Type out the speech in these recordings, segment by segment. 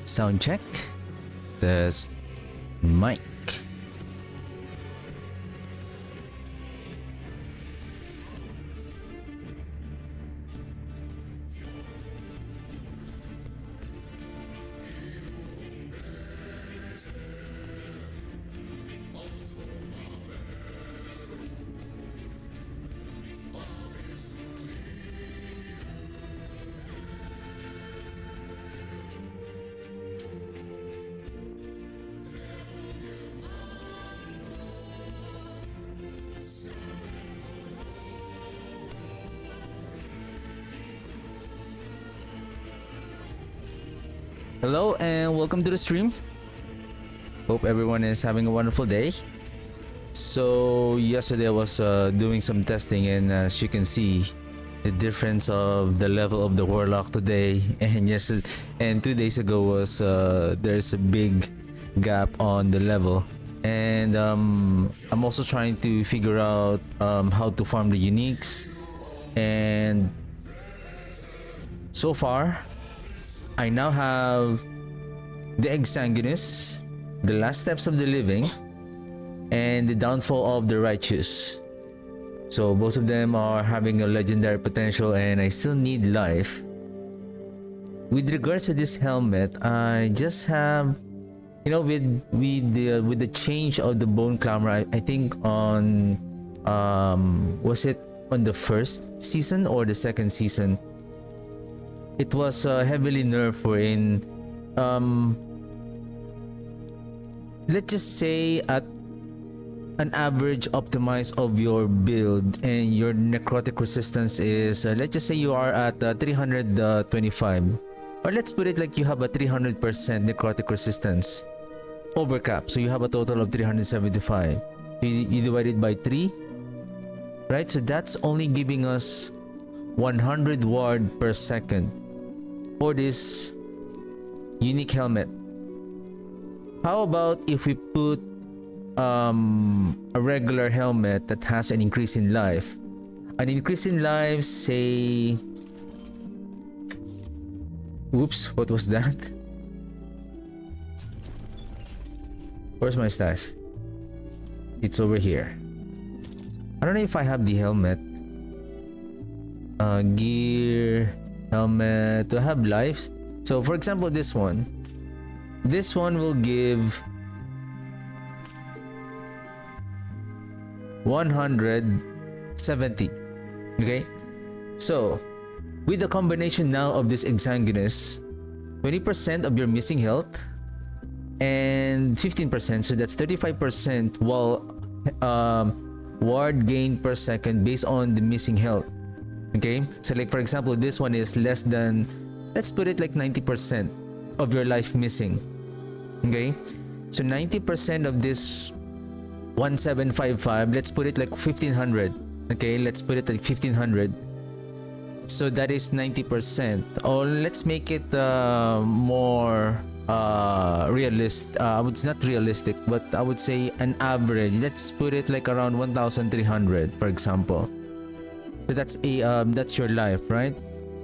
Sound check. Test mic. Hello and welcome to the stream. Hope everyone is having a wonderful day. So yesterday I was doing some testing, and as you can see, the difference of the level of the Warlock today and yesterday and 2 days ago was there's a big gap on the level. And I'm also trying to figure out how to farm the uniques, and so far I now have the Exsanguinous, the Last Steps of the Living, and the Downfall of the Righteous. So both of them are having a legendary potential, and I still need life. With regards to this helmet, I just have, you know, with the change of the bone clamor, I think on was it on the first season or the second season? It was heavily nerfed in let's just say at an average optimize of your build, and your necrotic resistance is let's just say you are at 325, or let's put it like you have a 300% necrotic resistance over cap, so you have a total of 375. You divide it by 3, right? So that's only giving us 100 ward per second for this unique helmet. How about if we put a regular helmet that has an increase in life? An increase in life, say... Oops, what was that? Where's my stash? It's over here. I don't know if I have the helmet. Gear... helmet to have lives. So for example, this one will give 170. Okay, so with the combination now of this Exsanguinous, 20% of your missing health and 15%, so that's 35% ward gain per second based on the missing health. Okay, so like for example, this one is less than, let's put it like 90% of your life missing. Okay, so 90% of this 1755, let's put it like 1500. Okay, let's put it like 1500. So that is 90%, or let's make it more realist. It's not realistic, but I would say an average. Let's put it like around 1300, for example. So that's your life, right?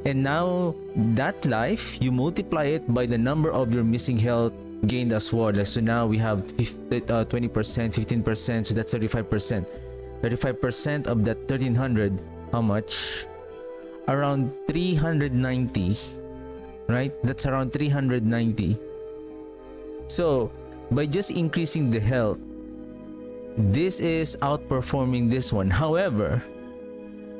And now that life, you multiply it by the number of your missing health gained as well. So now we have 20%, 15%, so that's 35%. 35% of that 1300, how much? Around 390, right? That's around 390. So by just increasing the health, this is outperforming this one. However,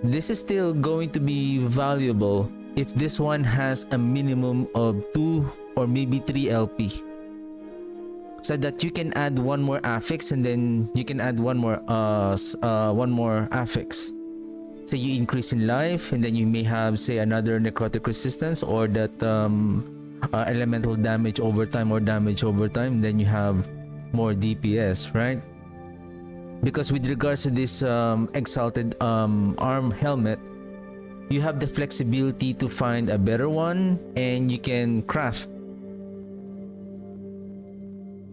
this is still going to be valuable if this one has a minimum of 2 or maybe 3 LP, so that you can add one more affix, and then you can add one more affix. Say you increase in life, and then you may have, say, another necrotic resistance, or that elemental damage over time, or damage over time, then you have more DPS, right? Because with regards to this exalted arm helmet, you have the flexibility to find a better one, and you can craft.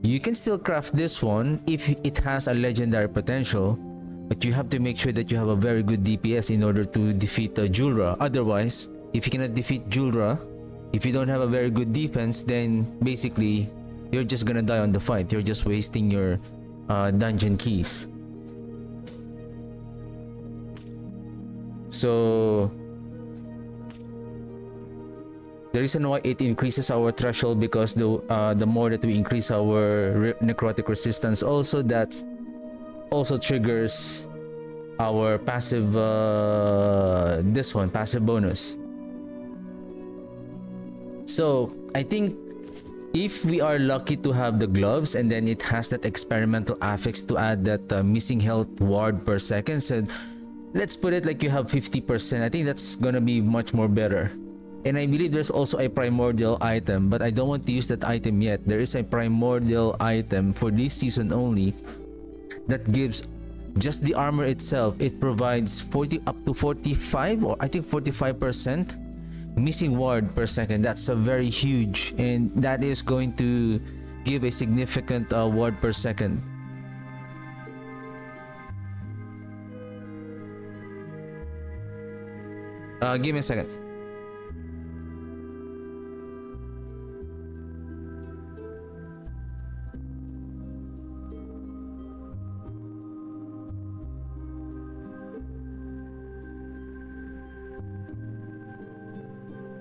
You can still craft this one if it has a legendary potential, but you have to make sure that you have a very good DPS in order to defeat Julra. Otherwise, if you cannot defeat Julra, If you don't have a very good defense, then basically you're just gonna die on the fight. You're just wasting your dungeon keys. So the reason why it increases our threshold, because the more that we increase our necrotic resistance, also that also triggers our passive this one, passive bonus. So I think if we are lucky to have the gloves, and then it has that experimental affix to add that missing health ward per second, so let's put it like you have 50%. I think that's gonna be much more better. And I believe there's also a primordial item, but I don't want to use that item yet. There is a primordial item for this season only that gives just the armor itself. It provides 40 up to 45, or I think 45% missing ward per second. That's a very huge, and that is going to give a significant ward per second. Give me a second.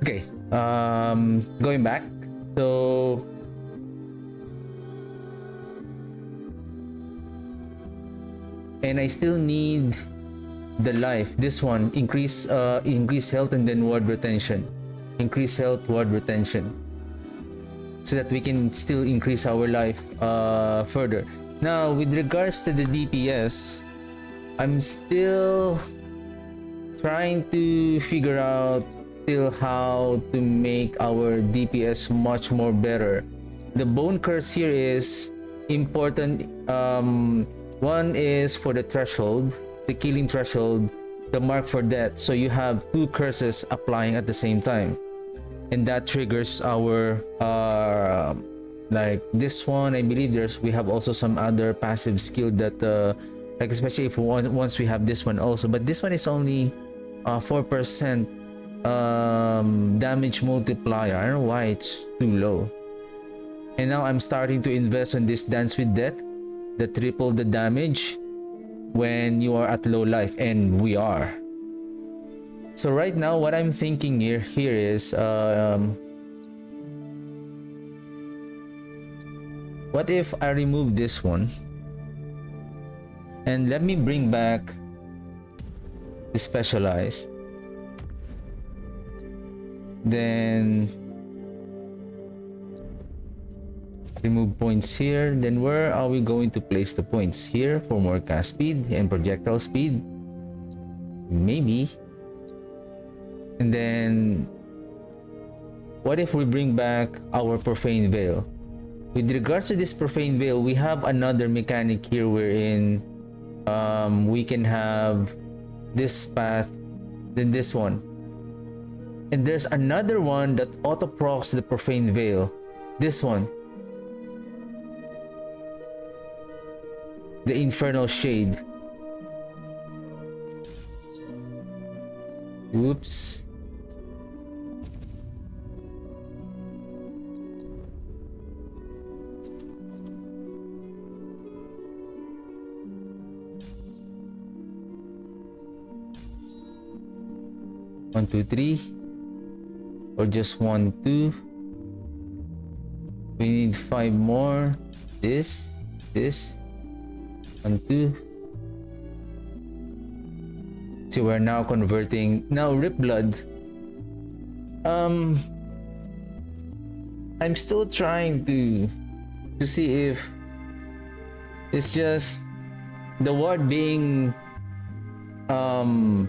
Okay, going back. So and I still need the life. This one, increase health and then ward retention. Increase health, ward retention, so that we can still increase our life further. Now, with regards to the DPS, I'm still trying to figure out how to make our DPS much more better. The bone curse here is important. One is for the threshold, the killing threshold, the mark for death. So you have two curses applying at the same time, and that triggers our like this one. I believe we have also some other passive skill that like, especially if once we have this one also, but this one is only 4% damage multiplier. I don't know why it's too low. And now I'm starting to invest on this Dance with Death, that triple the damage when you are at low life, and we are. So right now what I'm thinking here is what if I remove this one and let me bring back the specialized, then remove points here. Then where are we going to place the points? Here for more cast speed and projectile speed, maybe. And then what if we bring back our Profane Veil? With regards to this Profane Veil, we have another mechanic here wherein we can have this path, then this one. And there's another one that auto-procs the Profane Veil. This one. The Infernal Shade. Oops. One, two, three. Or just 1, 2. We need 5 more. This 1, 2. So we're now converting. Now Rip Blood. I'm still trying to see if it's just the ward being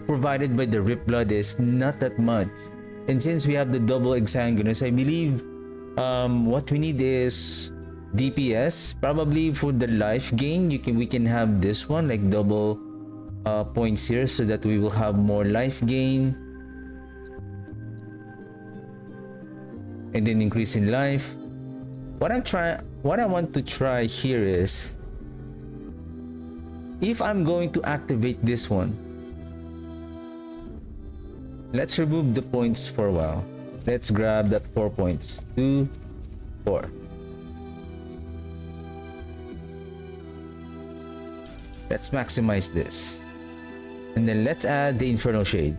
provided by the Rip Blood is not that much. And since we have the double Exsanguinous, I believe what we need is DPS. Probably for the life gain, we can have this one, like double points here, so that we will have more life gain. And then increase in life. What I want to try here is, if I'm going to activate this one, let's remove the points for a while. Let's grab that 4 points. 2, 4. Let's maximize this. And then let's add the Infernal Shade.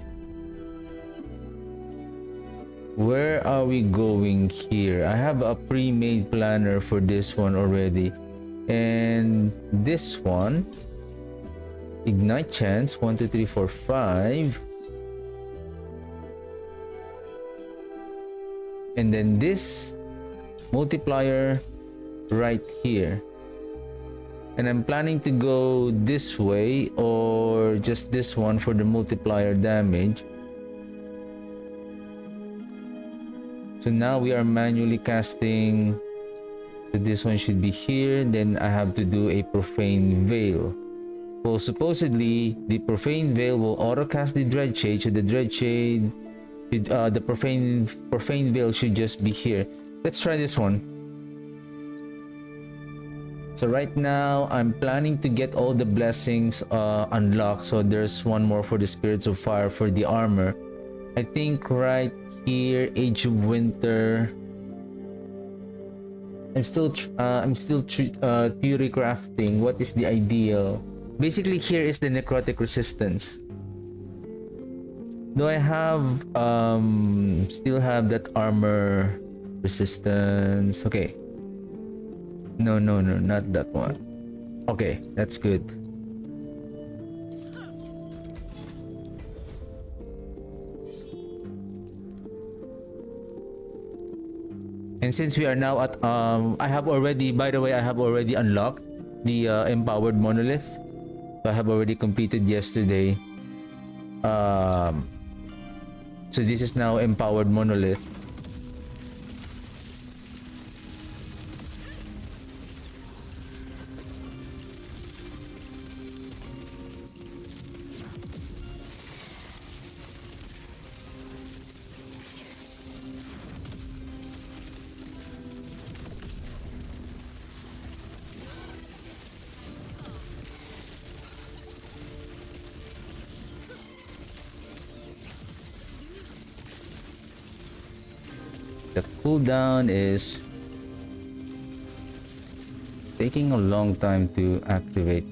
Where are we going here? I have a pre-made planner for this one already. And this one, Ignite Chance, 1, 2, 3, 4, 5. And then this multiplier right here. And I'm planning to go this way or just this one for the multiplier damage. So now we are manually casting. So this one should be here. Then I have to do a Profane Veil. Well, supposedly the Profane Veil will auto cast the Dread Shade. So the Dread Shade, the Profane Veil should just be here. Let's try this one. So right now I'm planning to get all the blessings unlocked. So there's one more for the Spirits of Fire for the armor. I think right here, Age of Winter. I'm still theory crafting. What is the ideal? Basically, here is the necrotic resistance. Do I have still have that armor resistance? Okay. No, not that one. Okay, that's good. And since we are now at I have already, by the way, I have already unlocked the empowered monolith. So I have already completed yesterday. So this is now empowered monolith. The cooldown is taking a long time to activate.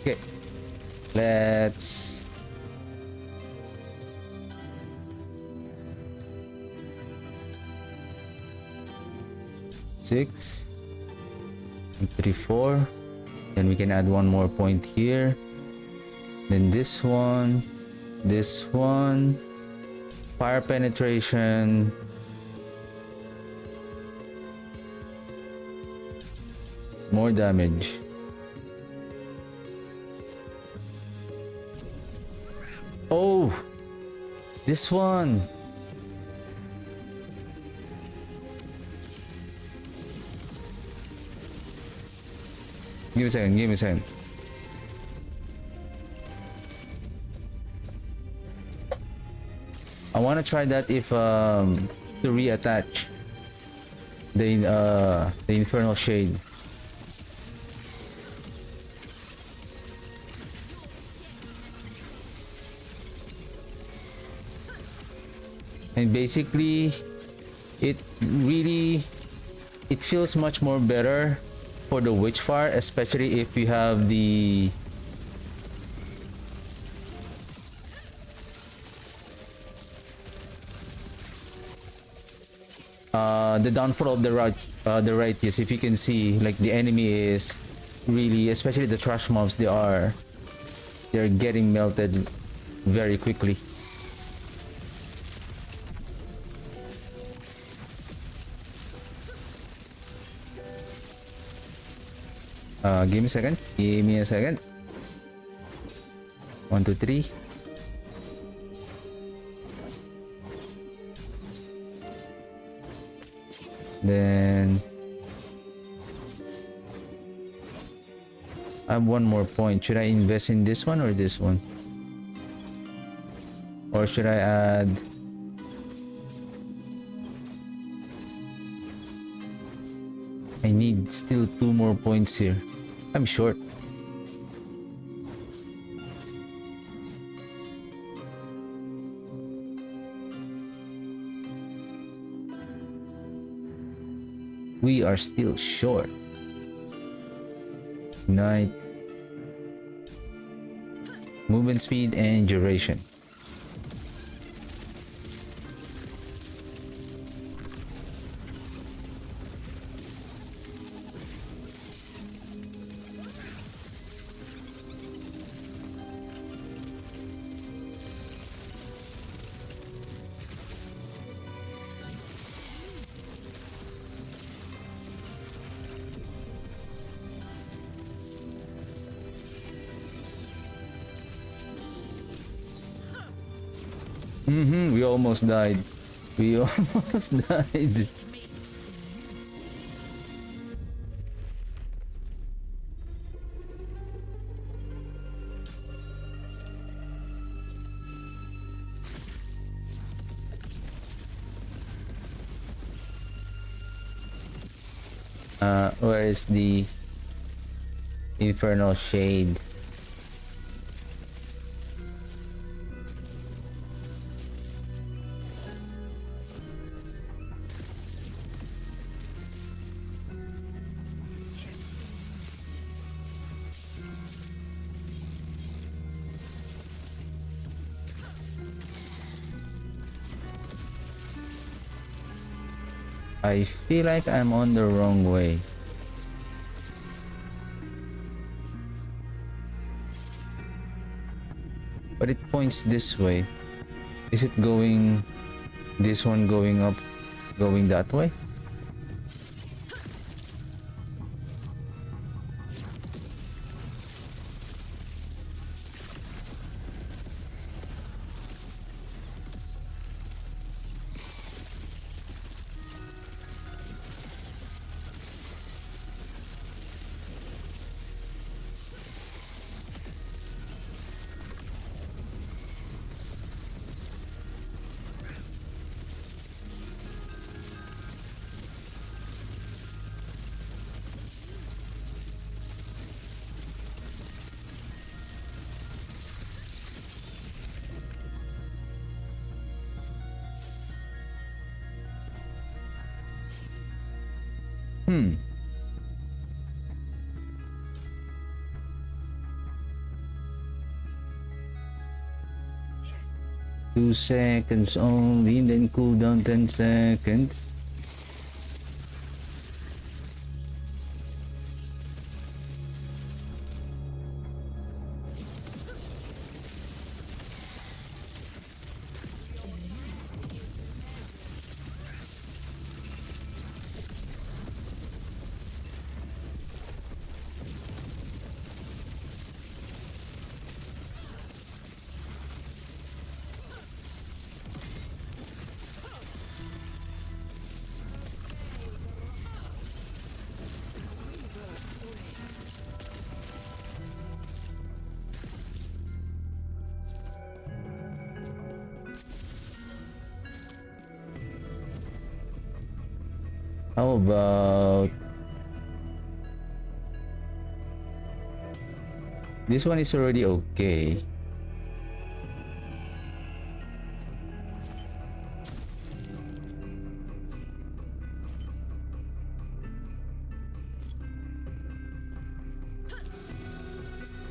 Okay, let's six and 3, 4. Then we can add one more point here. Then this one, fire penetration, more damage. Oh, this one. Give me a second. I want to try that if to reattach the Infernal Shade. And basically it feels much more better for the Witchfire, especially if you have the downfall of the righteous. If you can see, like, the enemy is really, especially the trash mobs, they're getting melted very quickly. Give me a second. 1, 2, 3. Then I have one more point. Should I invest in this one or this one? Or should I add? I I need still 2 more points here. I'm short. We are still short. Night. Movement speed and duration. We almost died. We almost died. Where is the infernal shade? I feel like I'm on the wrong way. But it points this way. Is it going... this one going up, going that way? Hmm. 2 seconds only, then cool down 10 seconds. How about this one is already okay.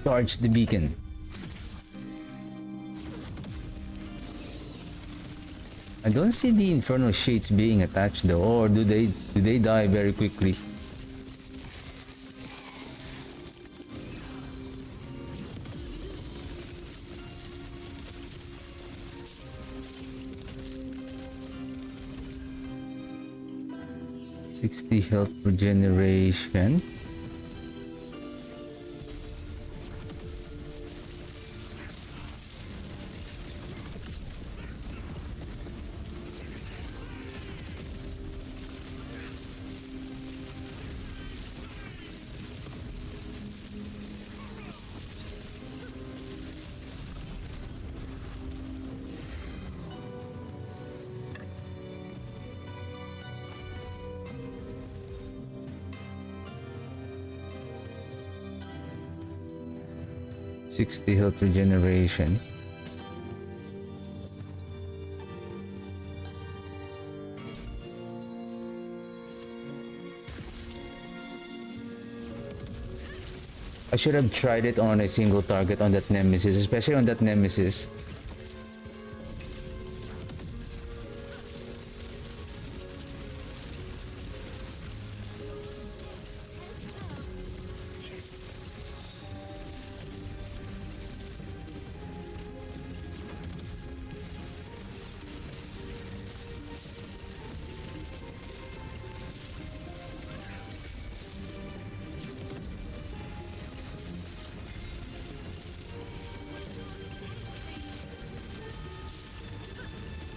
Charge the beacon. I don't see the infernal shades being attached though, or do they die very quickly? $60 health regeneration. 60 health regeneration. I should have tried it on a single target on that Nemesis, especially on that Nemesis.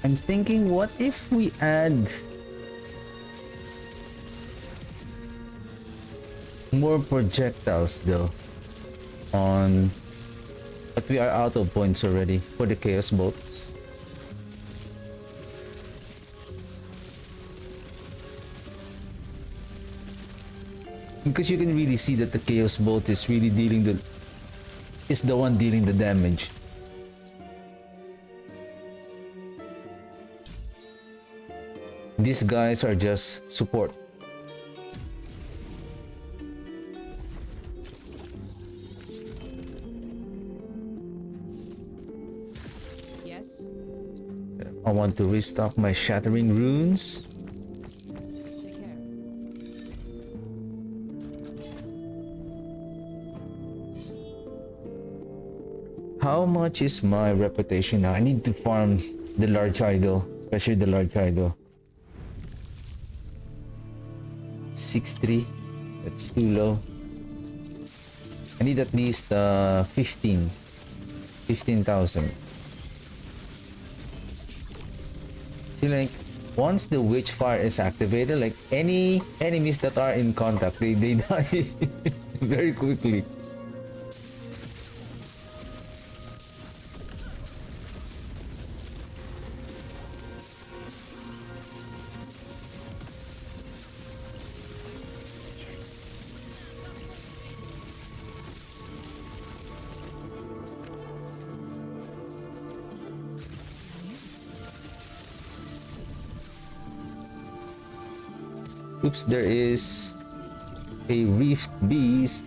I'm thinking, what if we add more projectiles though on, but we are out of points already for the chaos bolts. Because you can really see that the chaos bolt is really the one dealing the damage. These guys are just support. Yes. I want to restock my shattering runes. Take care. How much is my reputation now? I need to farm the large idol, especially the large idol. 6-3. That's too low. I need at least 15,000. See, like, once the Witchfire is activated, like, any enemies that are in contact, they die very quickly. Oops, there is a Rift Beast.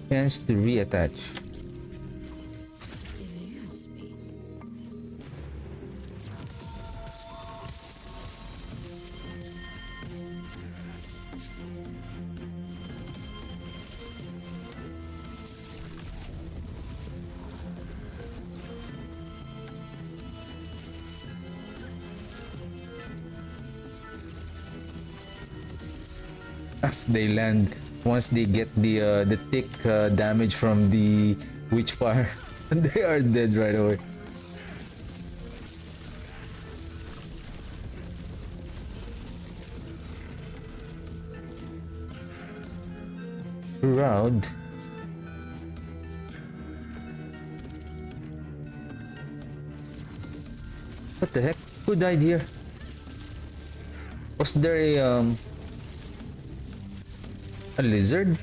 Chance to reattach. As they land, once they get the thick damage from the Witchfire, they are dead right away. Shroud. What the heck? Who died here? Was there a lizard?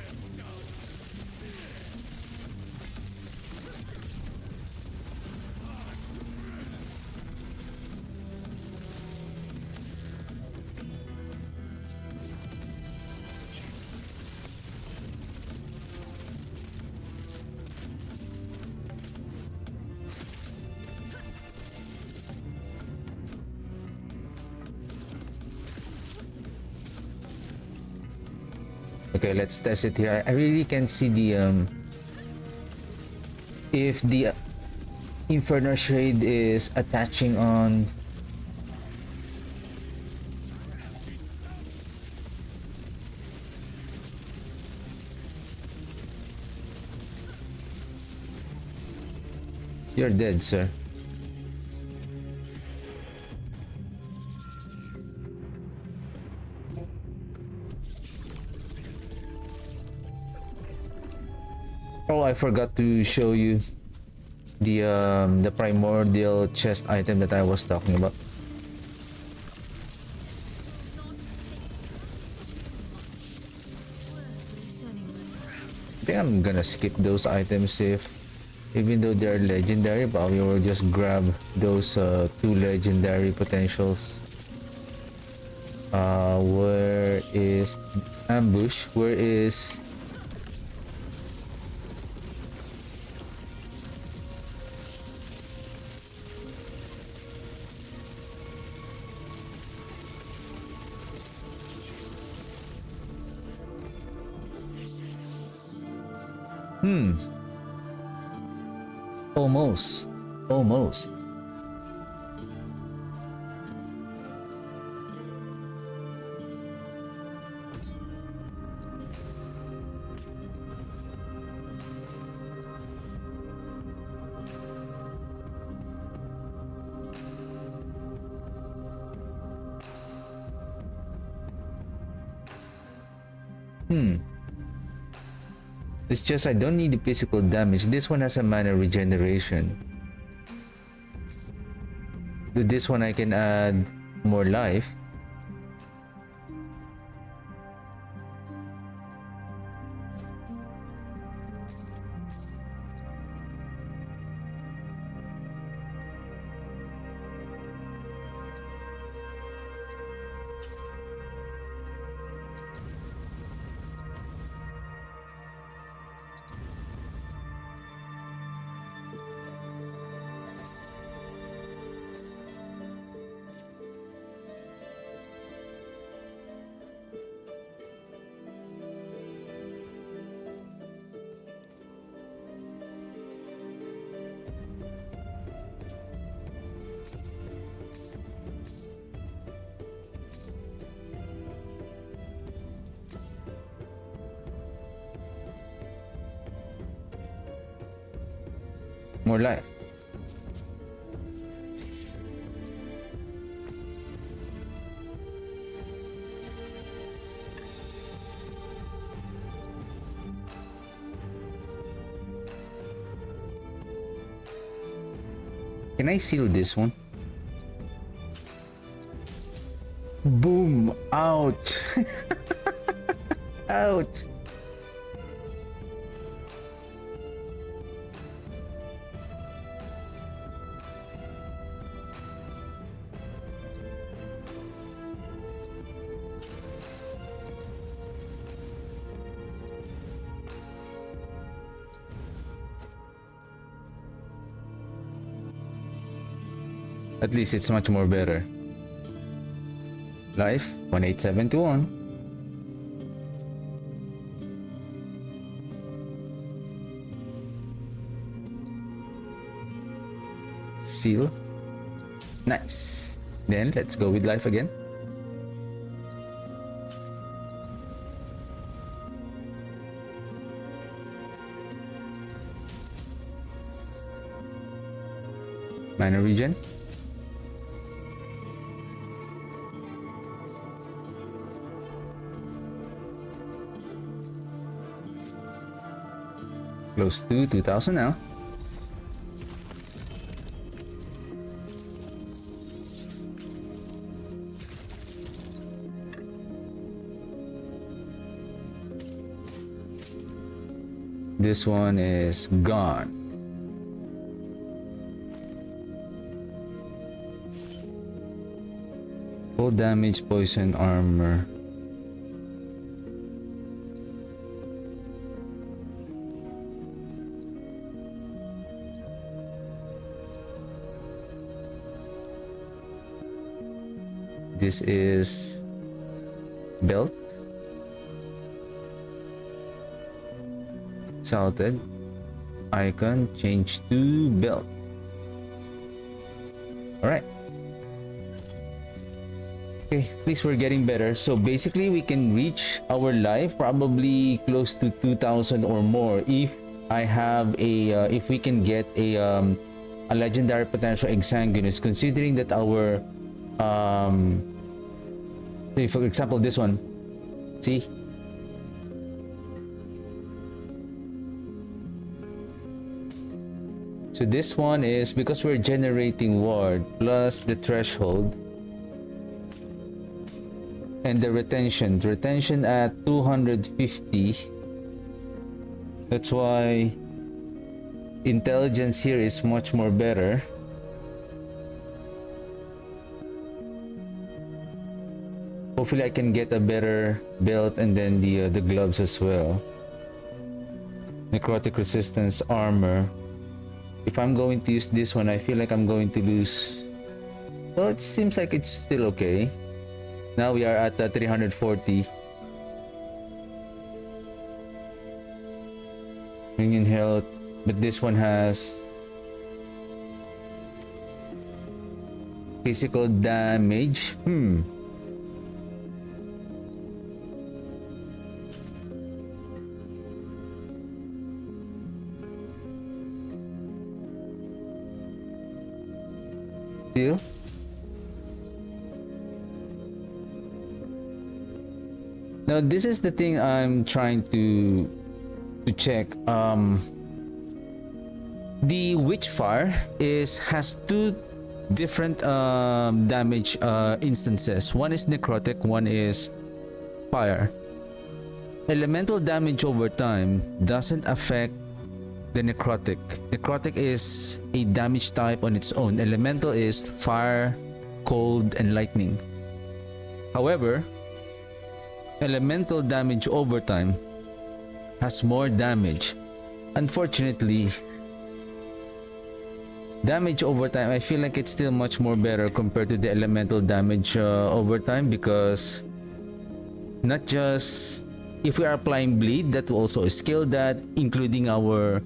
Okay, let's test it here. I really can't see the if the Inferno Shade is attaching on. You're dead, sir. Oh, I forgot to show you the primordial chest item that I was talking about. I think I'm gonna skip those items if, even though they're legendary, probably will just grab those two legendary potentials. Where is ambush? Where is almost. Almost. It's just I don't need the physical damage. This one has a mana regeneration. To this one I can add more life. More life. Can I seal this one? Boom! Ouch! Ouch! At least it's much more better. Life 18721. Seal. Nice. Then let's go with life again. Minor regen. Close to 2000 now. This one is gone. Full damage, poison, armor. This is belt. Salted. Icon change to belt. Alright. Okay, at least we're getting better. So basically we can reach our life probably close to 2000 or more if I have a if we can get a legendary potential exsanguinous, considering that our so for example this one, see, So this one is because we're generating ward plus the threshold and the retention. Retention at 250. That's why intelligence here is much more better. Hopefully I can get a better belt and then the gloves as well. Necrotic resistance armor. If I'm going to use this one, I feel like I'm going to lose. Well, it seems like it's still okay. Now we are at 340. Minion health, but this one has physical damage. Still. Now this is the thing I'm trying to check. The Witchfire has two different damage instances. One is necrotic, one is fire. Elemental damage over time doesn't affect the necrotic. Necrotic is a damage type on its own. Elemental is fire, cold, and lightning. However, elemental damage over time has more damage. Unfortunately, damage over time, I feel like it's still much more better compared to the elemental damage over time, because not just if we are applying bleed, that will also scale that, including our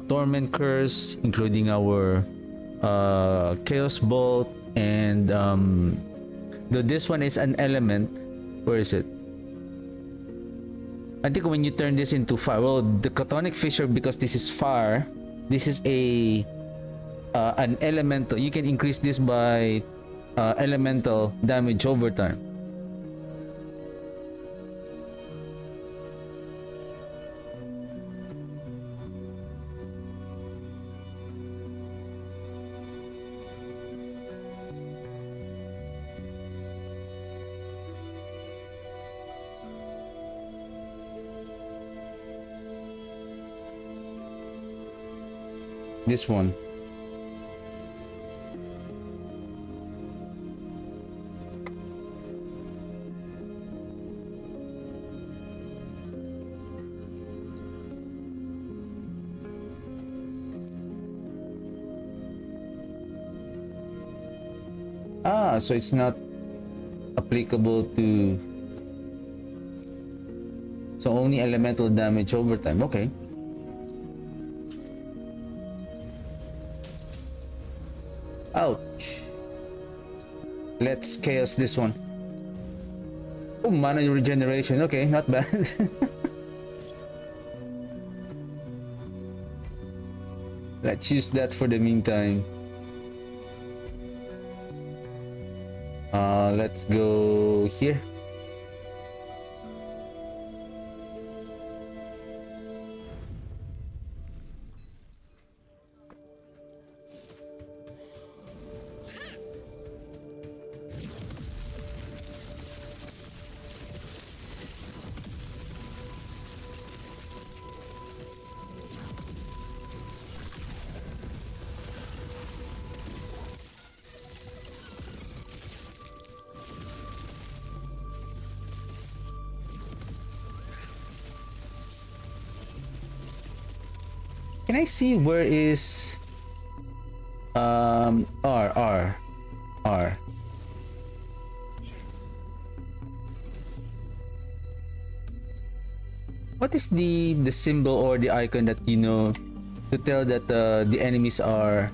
torment curse, including our chaos bolt, and though this one is an element, where is it? I think when you turn this into fire, well, the Chthonic Fissure, because this is fire, this is a an elemental. You can increase this by elemental damage over time. This one. So it's not applicable to, so only elemental damage over time. Okay. Ouch. Let's chaos this one. Oh, mana regeneration. Okay, not bad. Let's use that for the meantime. Let's go here. Can I see where is R? What is the symbol or the icon that you know to tell that the enemies are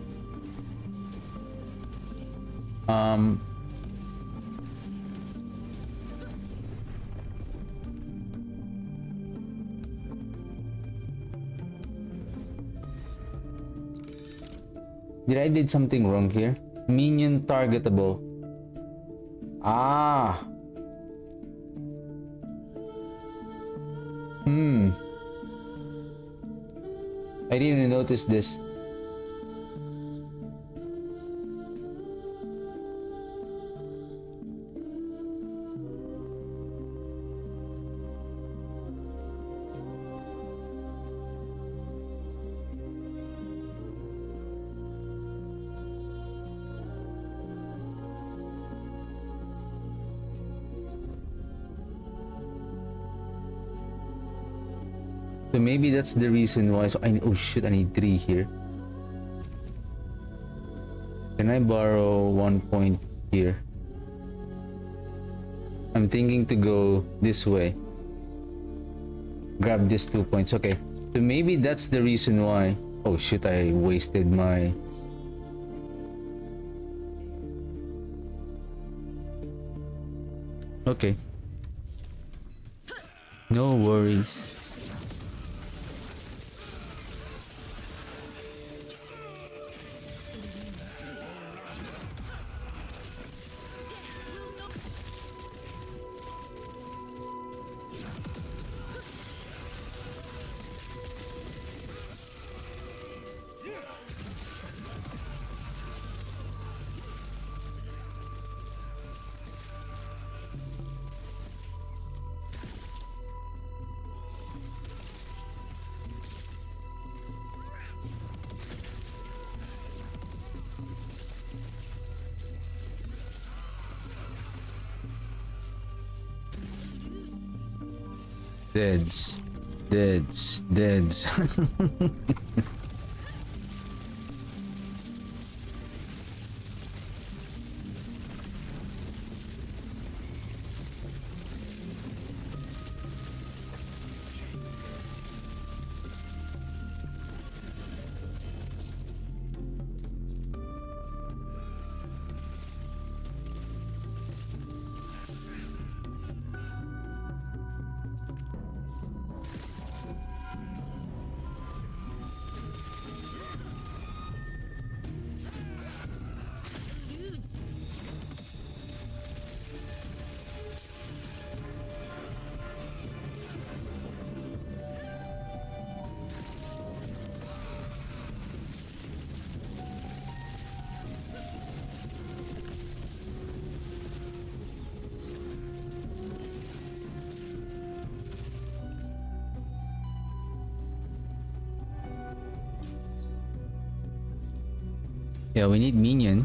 Did I did something wrong here? Minion targetable. Ah. I didn't notice this. maybe that's the reason why. So I, oh shit, I need 3 here. Can I borrow 1 point here? I'm thinking to go this way. Grab this 2 points. Okay. So maybe that's the reason why. Oh shit, I wasted my... Okay. No worries. Deads. Deads. Deads. Yeah, we need minion.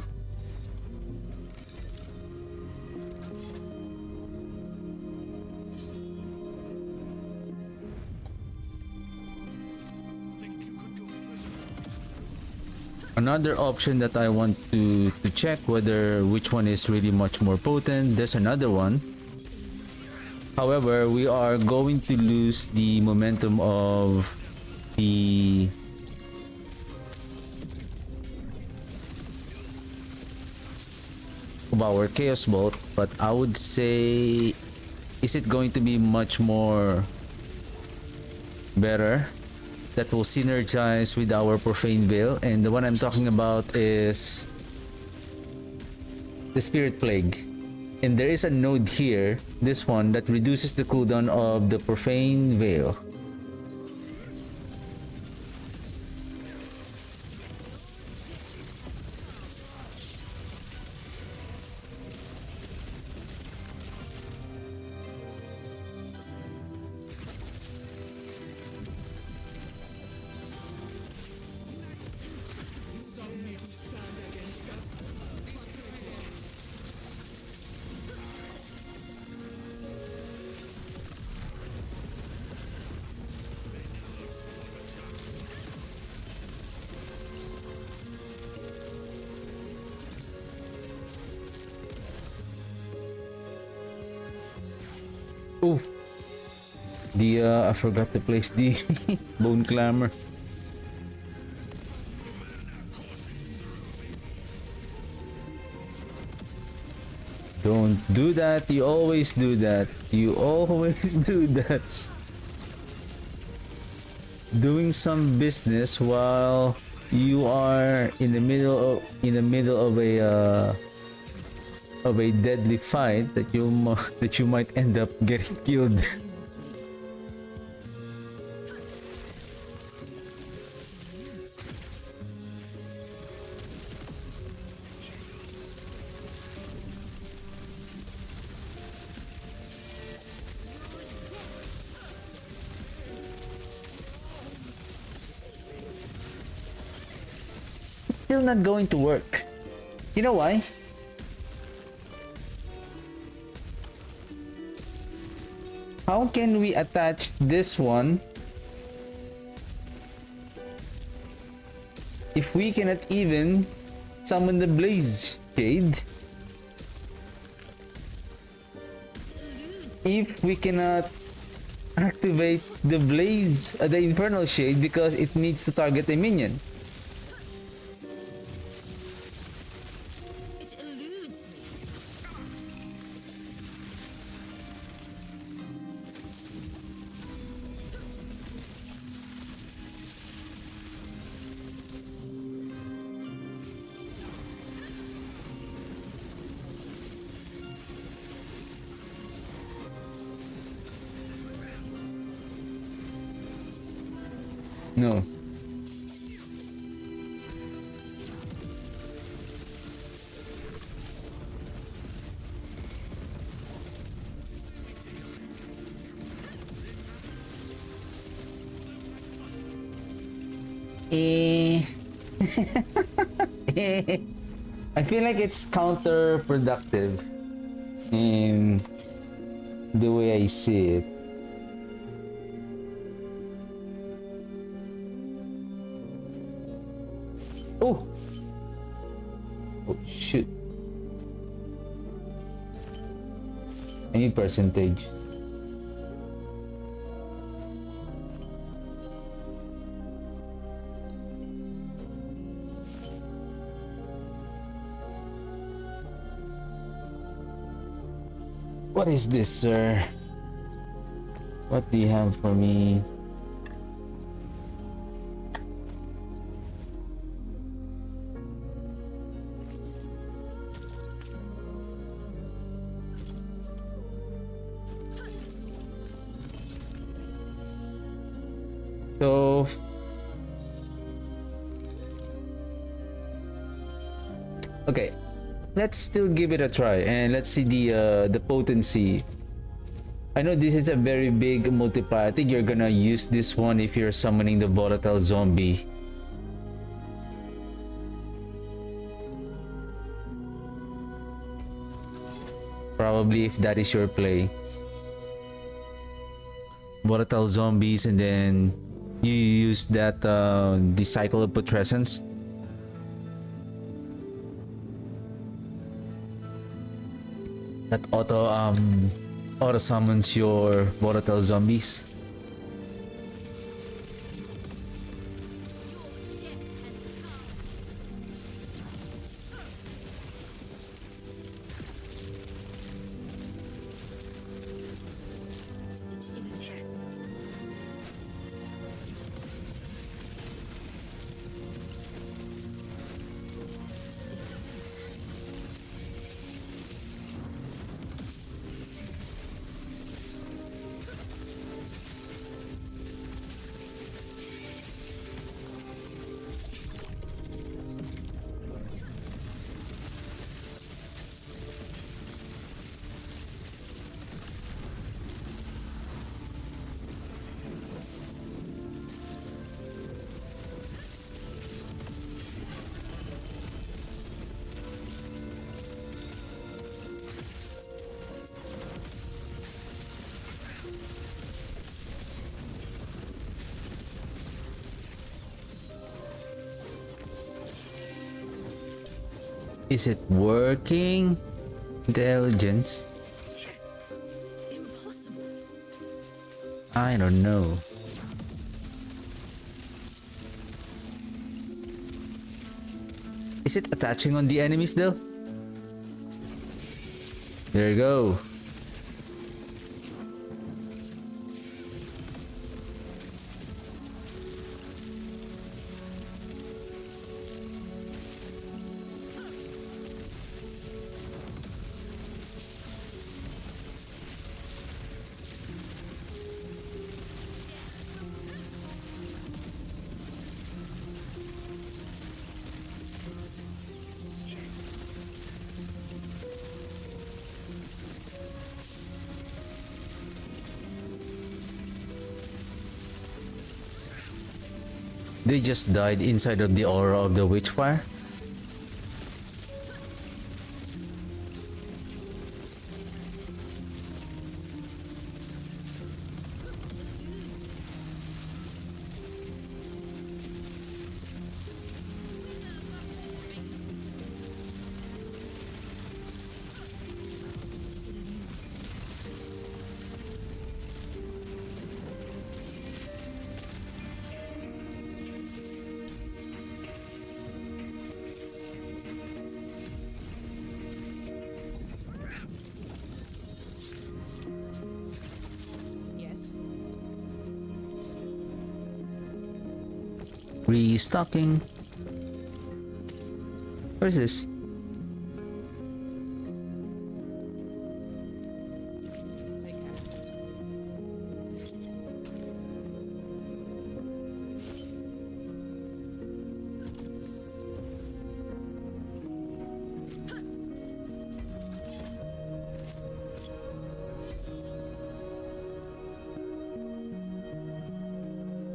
Another option that I want to check whether which one is really much more potent. There's another one. However, we are going to lose the momentum of the our Chaos Bolt, but I would say, is it going to be much more better? That will synergize with our Profane Veil, and the one I'm talking about is the Spirit Plague. And there is a node here, this one, that reduces the cooldown of the Profane Veil. Oh, the I forgot to place the Bone Clamor. Don't do that. You always do that. You always do that. Doing some business while you are in the middle of a deadly fight that you might end up getting killed. Still not going to work. You know why? How can we attach this one if we cannot even summon the Blaze Shade, if we cannot activate the Blaze, the Infernal Shade, because it needs to target a minion. It eludes me. No. I feel like it's counterproductive in the way I see it. Oh! Oh, shoot. I need percentage. What is this, sir? What do you have for me? So okay, let's still give it a try and let's see the potency. I know this is a very big multiplier. I think you're gonna use this one if you're summoning the volatile zombie. Probably if that is your play. Volatile zombies, and then you use that the cycle of putrescence. That auto summons your volatile zombies. Is it working? Intelligence? Impossible. I don't know. Is it attaching on the enemies though? There you go. They just died inside of the aura of the Witchfire. Restocking. What is this? Take care.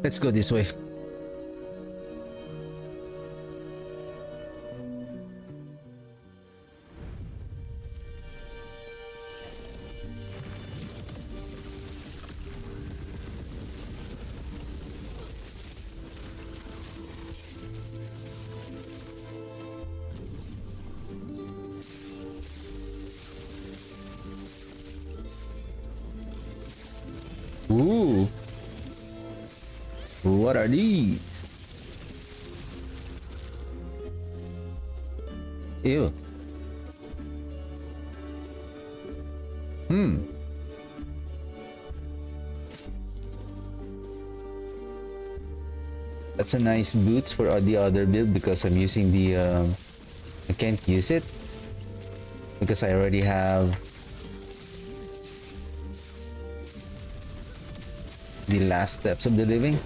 Let's go this way. Ooh. What are these? Ew. That's a nice boots for the other build because I'm using the I can't use it because I already have the last steps of the living.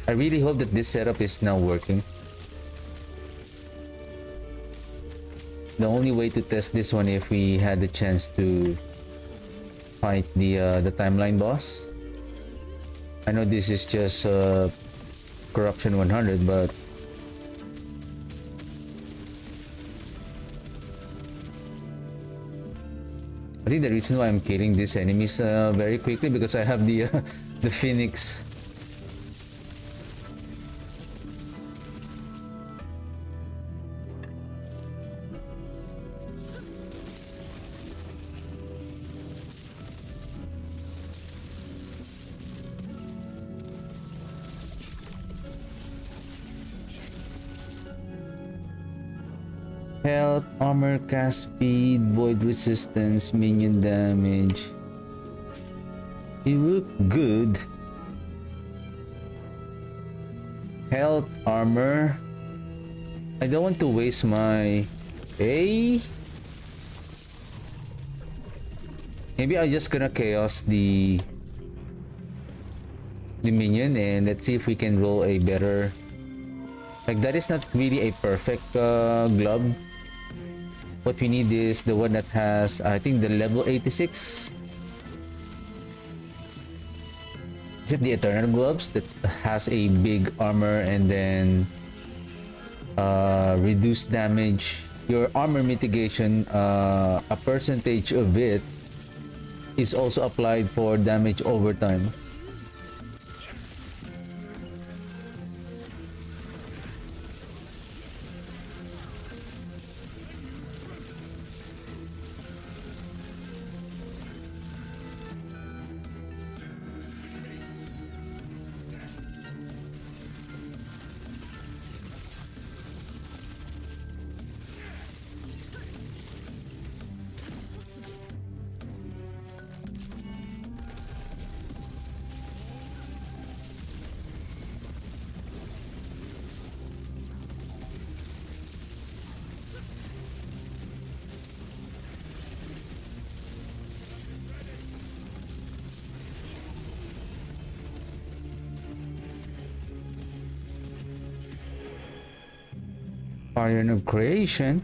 I really hope that this setup is now working. The only way to test this one if we had the chance to fight the timeline boss. I know this is just corruption 100, but I think the reason why I'm killing these enemies very quickly because I have the the phoenix. Health, armor, cast speed, void resistance, minion damage. You look good. Health, armor. I don't want to waste my... Hey? Maybe I'm just gonna chaos the minion and let's see if we can roll a better... Like that is not really a perfect glove. What we need is the one that has, I think, the level 86. Is it the Eternal Gloves that has a big armor and then reduced damage? Your armor mitigation, a percentage of it is also applied for damage over time. Iron of Creation.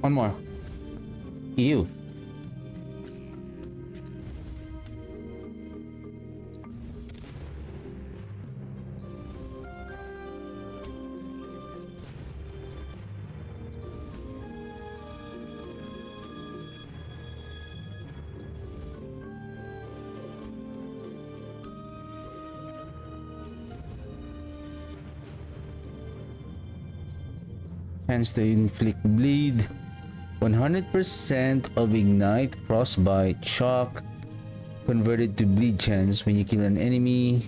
One more. Ew. Chance to inflict bleed. 100% of ignite, frostbite, shock converted to bleed chance when you kill an enemy.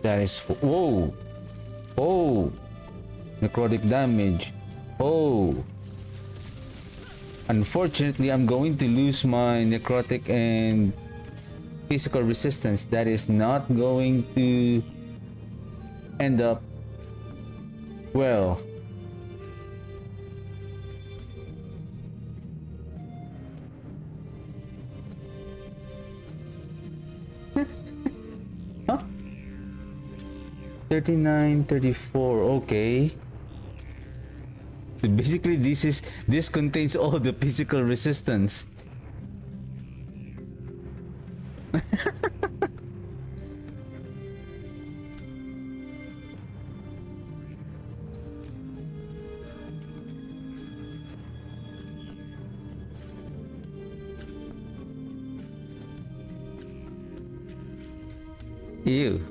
That is whoa. Oh. Necrotic damage. Oh. Unfortunately, I'm going to lose my necrotic and physical resistance. That is not going to end up well. Huh? 39, 34. Okay. So basically, this contains all the physical resistance. Ew.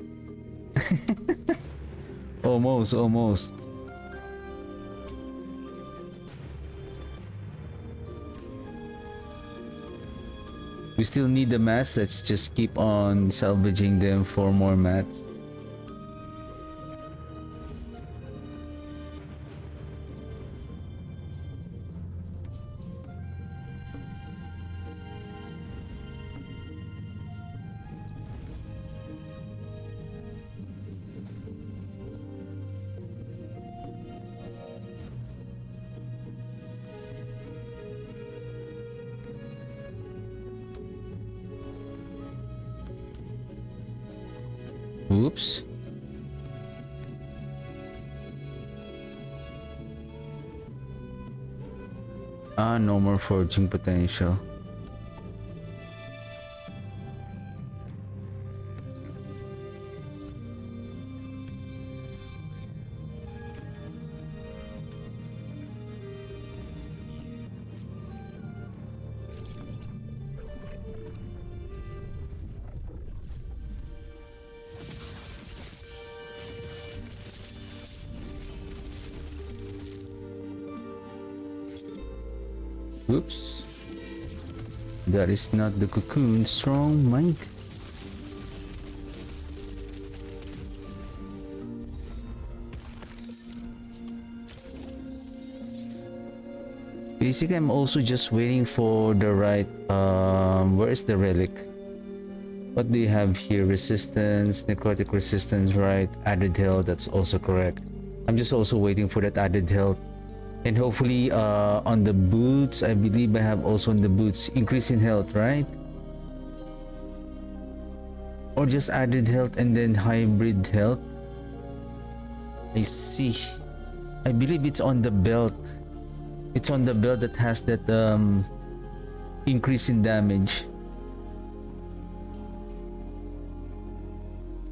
Almost. We still need the mats. Let's just keep on salvaging them for more mats. Oops. No more forging potential. Oops. That is not the cocoon. Strong mind. Basically, I'm also just waiting for the right where is the relic? What do you have here? Resistance, necrotic resistance, right? Added health, that's also correct. I'm just also waiting for that added health. And hopefully on the boots, I believe I have also on the boots increase in health, right? Or just added health and then hybrid health. I see. I believe it's on the belt. It's on the belt that has that increase in damage.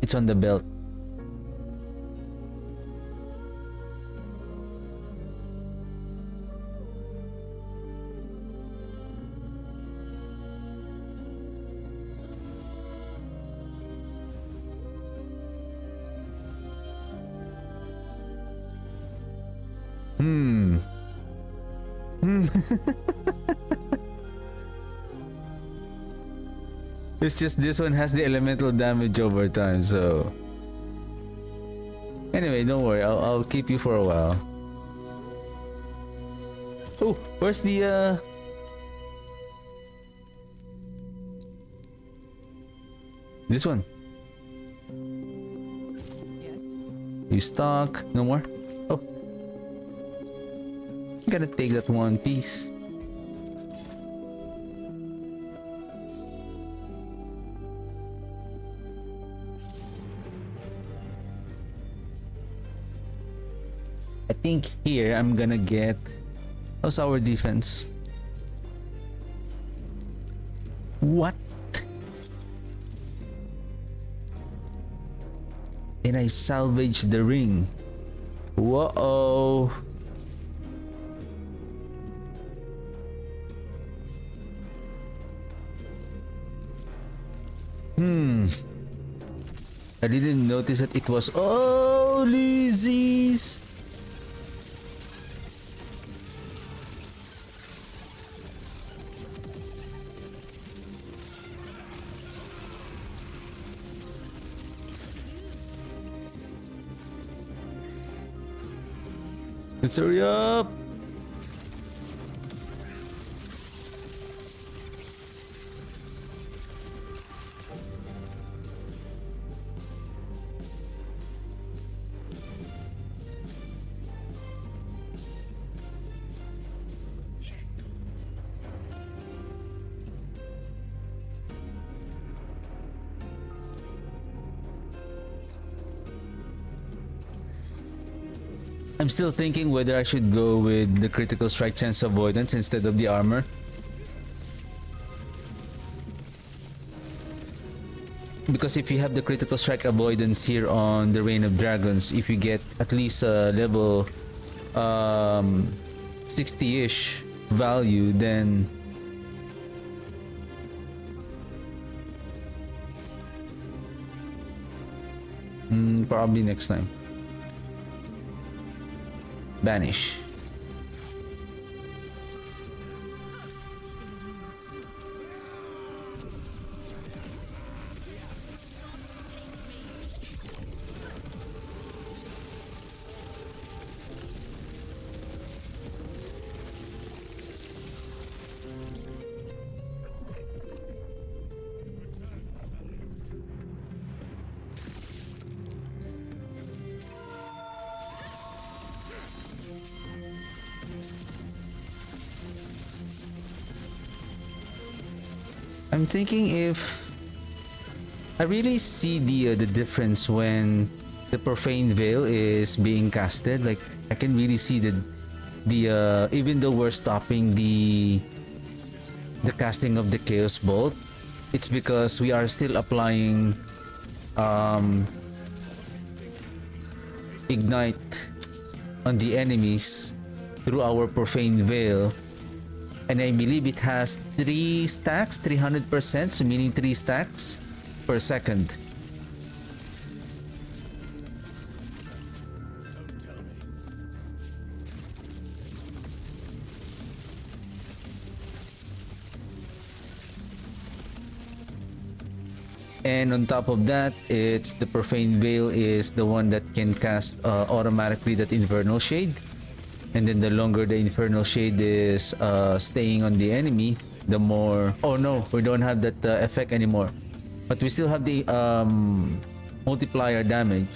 It's on the belt. It's just this one has the elemental damage over time, so anyway, don't worry, I'll keep you for a while. Oh, where's the this one? Yes. You stock? No more? Oh, I'm gonna take that one piece. I think here I'm gonna get, how's our defense? What? And I salvaged the ring. Whoa. I didn't notice that it was, oh, Lizzie's. Let's hurry up. I'm still thinking whether I should go with the critical strike chance avoidance instead of the armor. Because if you have the critical strike avoidance here on the Reign of Dragons, if you get at least a level 60-ish value, then probably next time. Banish. I'm thinking if I really see the difference when the Profane Veil is being casted. Like I can really see the even though we're stopping the casting of the Chaos Bolt, it's because we are still applying ignite on the enemies through our Profane Veil. And I believe it has 3 stacks, 300%, so meaning 3 stacks per second. And on top of that, it's the Profane Veil is the one that can cast automatically that Infernal Shade. And then the longer the Infernal Shade is staying on the enemy, the more... Oh no, we don't have that effect anymore. But we still have the multiplier damage.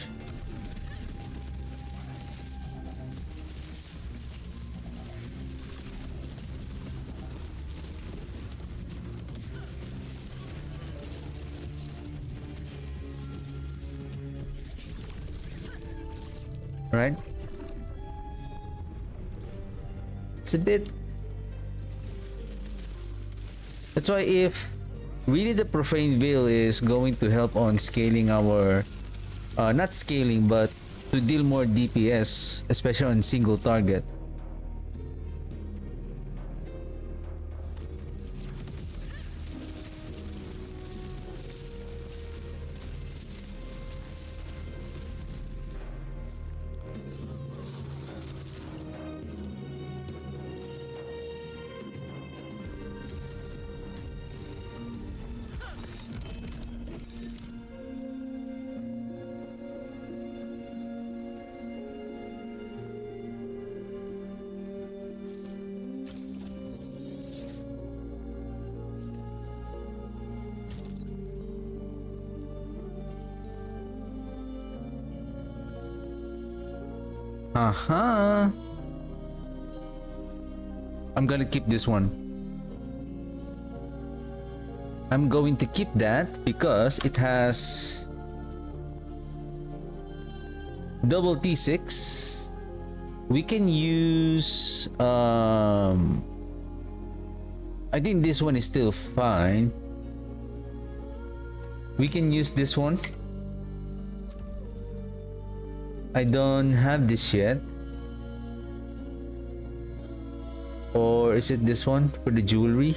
Right? It's a bit... That's why if really the Profane Veil is going to help on scaling our... not scaling, but to deal more DPS, especially on single target. Aha! I'm gonna keep this one. I'm going to keep that because it has double T6. We can use I think this one is still fine. We can use this one. I don't have this yet. Or is it this one for the jewelry?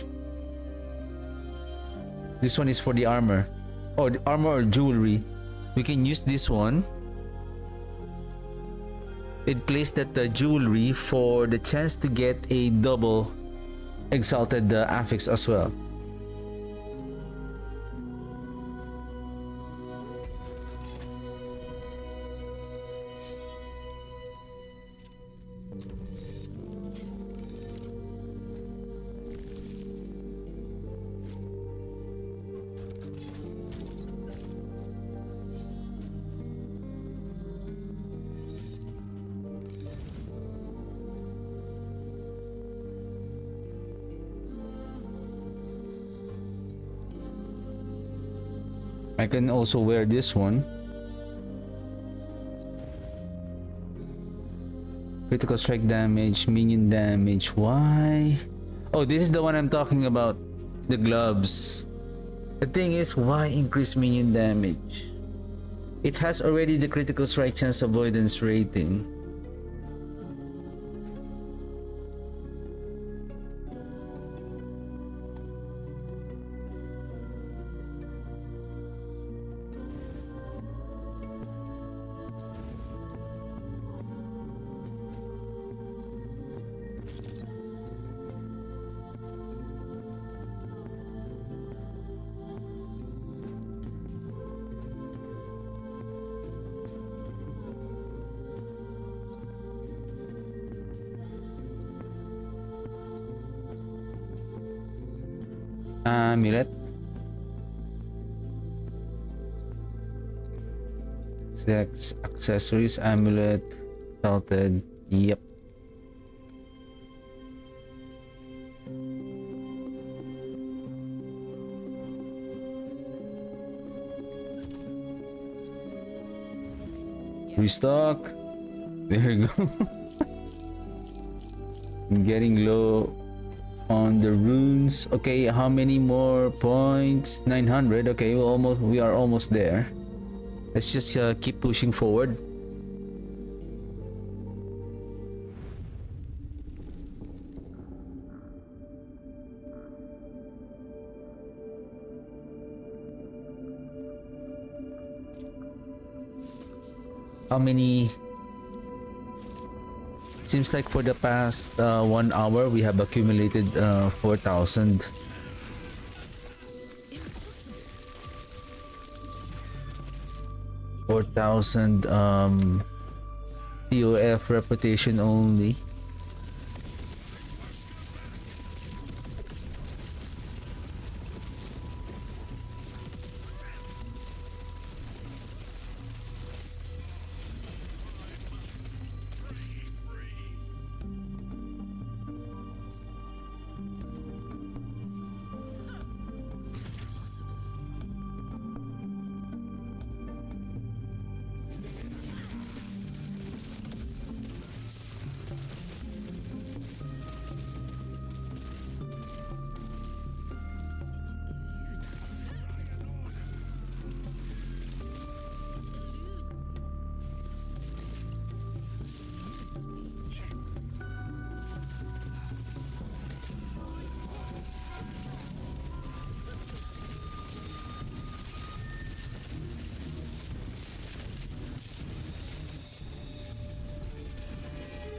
This one is for the armor. Oh, the armor or jewelry. We can use this one. It plays that the jewelry for the chance to get a double exalted affix as well. I can also wear this one. Critical strike damage, minion damage. Why? Oh, this is the one I'm talking about. The gloves. The thing is, why increase minion damage? It has already the critical strike chance avoidance rating. Amulet. Sex accessories, amulet, salted. Yep. Restock. There you go. I'm getting low on the runes. Okay, how many more points? 900. Okay, we are almost there. Let's just keep pushing forward. How many? Seems like for the past 1 hour we have accumulated 4,000. TOF reputation only.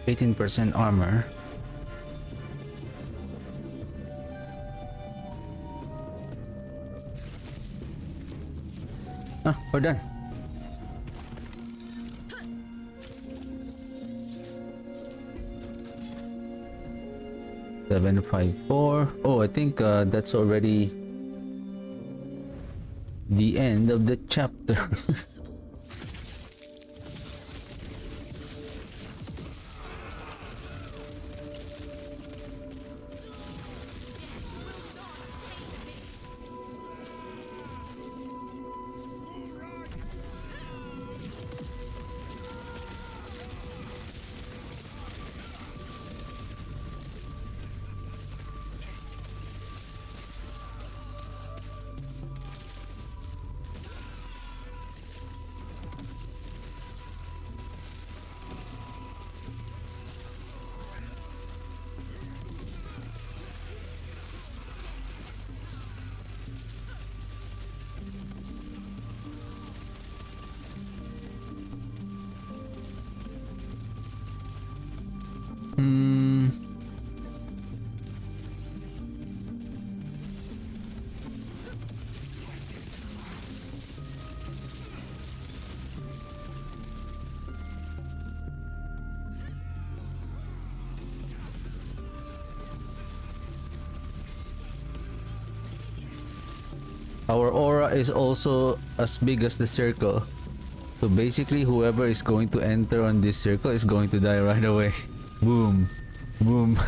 %18 armor. Ah, we're done. $754. Oh, I think that's already the end of the chapter. Our aura is also as big as the circle. So basically whoever is going to enter on this circle is going to die right away. Boom. Boom.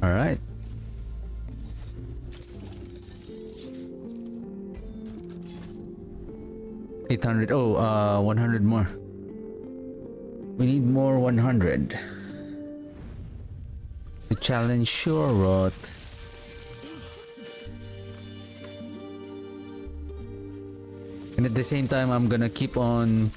All right. $800. Oh, 100 more. We need more 100 to challenge Shorot. And at the same time, I'm gonna keep on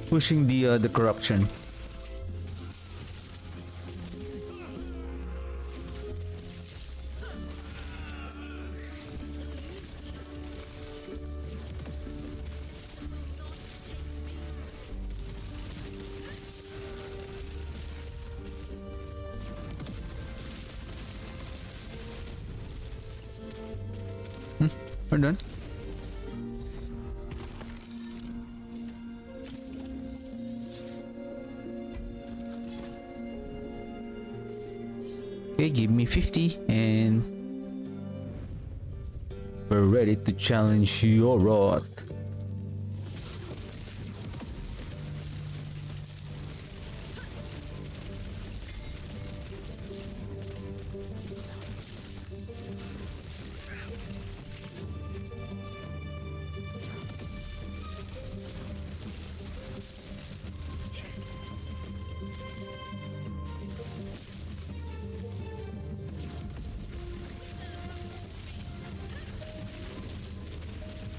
pushing the corruption. We're done. Okay, give me 50 and we're ready to challenge your wrath.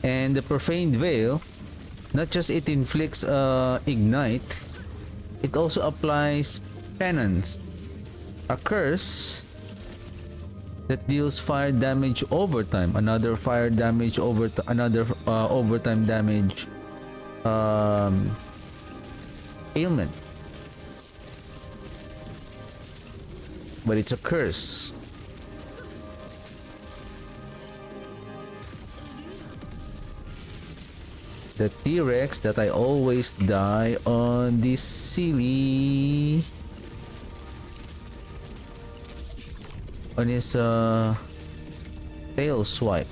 And the Profaned Veil, not just it inflicts ignite, it also applies penance, a curse that deals fire damage over time, another fire damage over another overtime damage ailment. But it's a curse. The T-Rex that I always die on this silly on his tail swipe.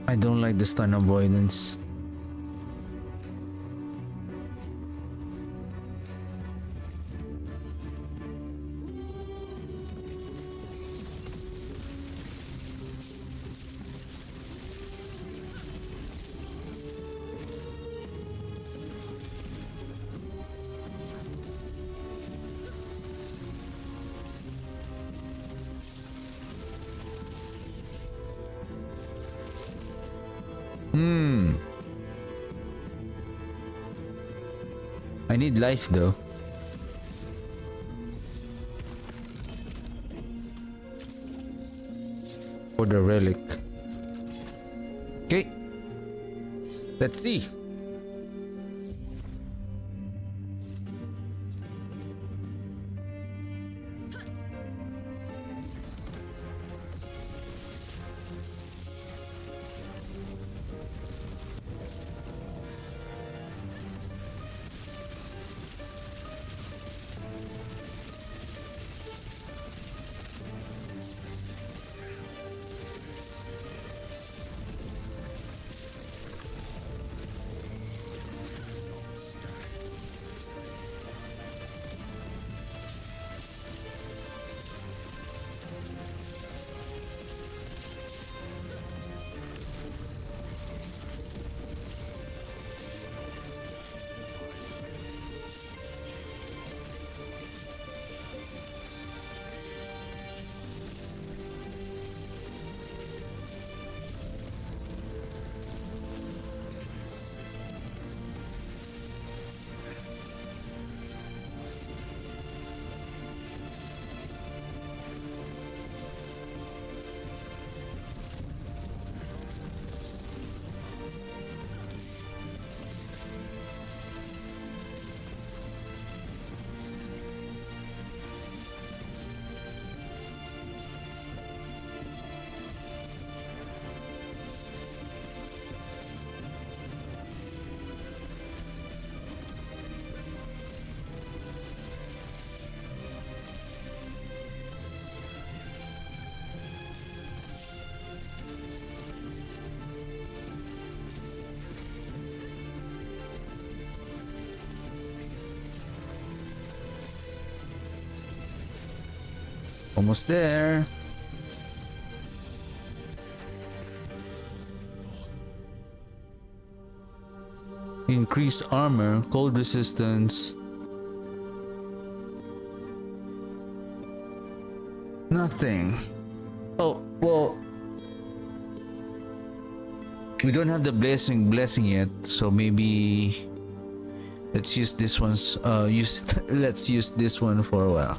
I don't like the stun avoidance. I need life though. For the relic. Okay. Let's see. Almost there. Increase armor, cold resistance. Nothing. Oh, well. We don't have the blessing yet, so maybe let's use this one's let's use this one for a while.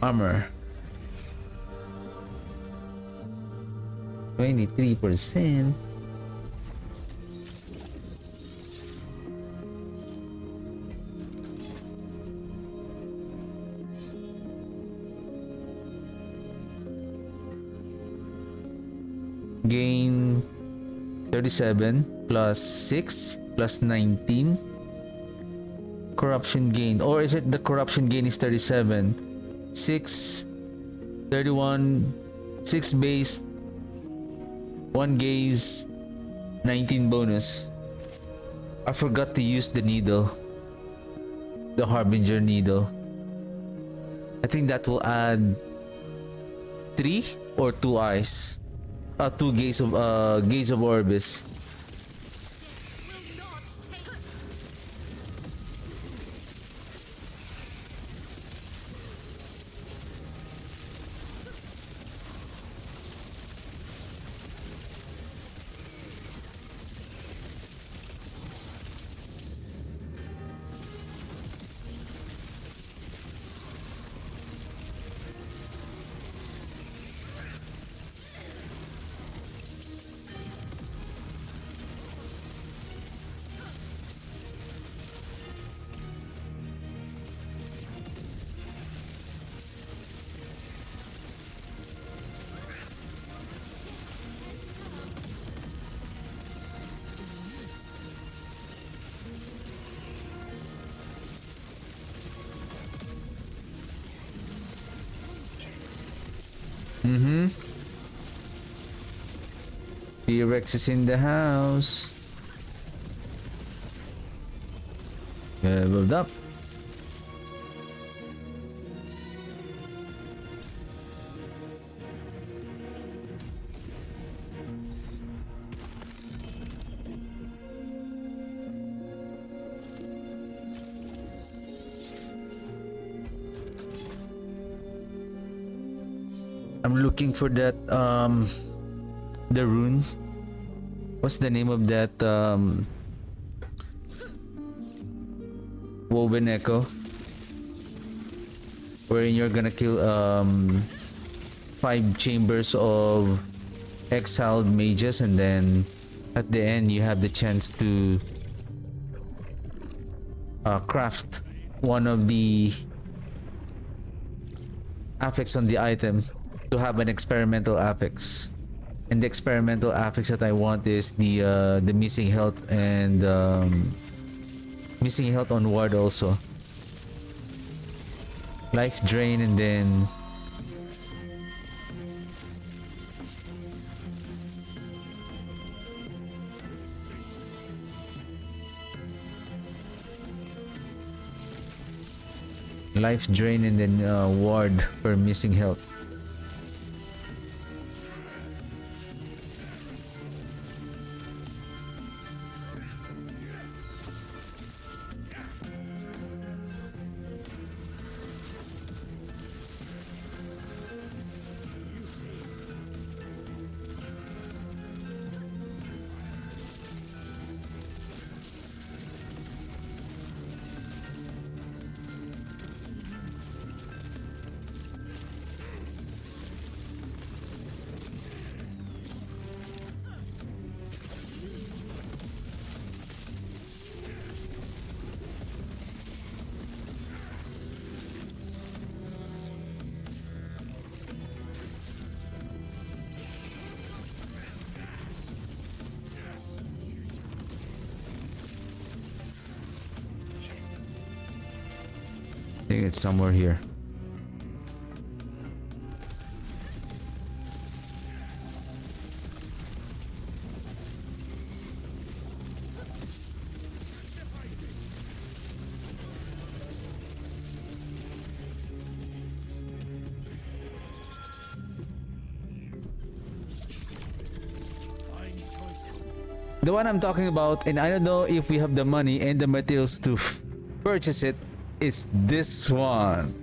Armor. 23%. Gain 37 plus 6 plus 19. Corruption gain, or is it the corruption gain is 37? 6 31 6 base 1 gaze 19 bonus. I forgot to use the needle, the harbinger needle. I think that will add 3 or 2 eyes. 2 gaze of Orbis. T-Rex is in the house. Leveled up. I'm looking for that the rune. What's the name of that woven echo? Wherein you're gonna kill 5 chambers of exiled mages, and then at the end you have the chance to craft one of the affix on the item to have an experimental affix. And the experimental affix that I want is the missing health and missing health on ward also. Life drain, and then life drain, and then ward for missing health. I think it's somewhere here. The one I'm talking about, and I don't know if we have the money and the materials to purchase it, it's this one.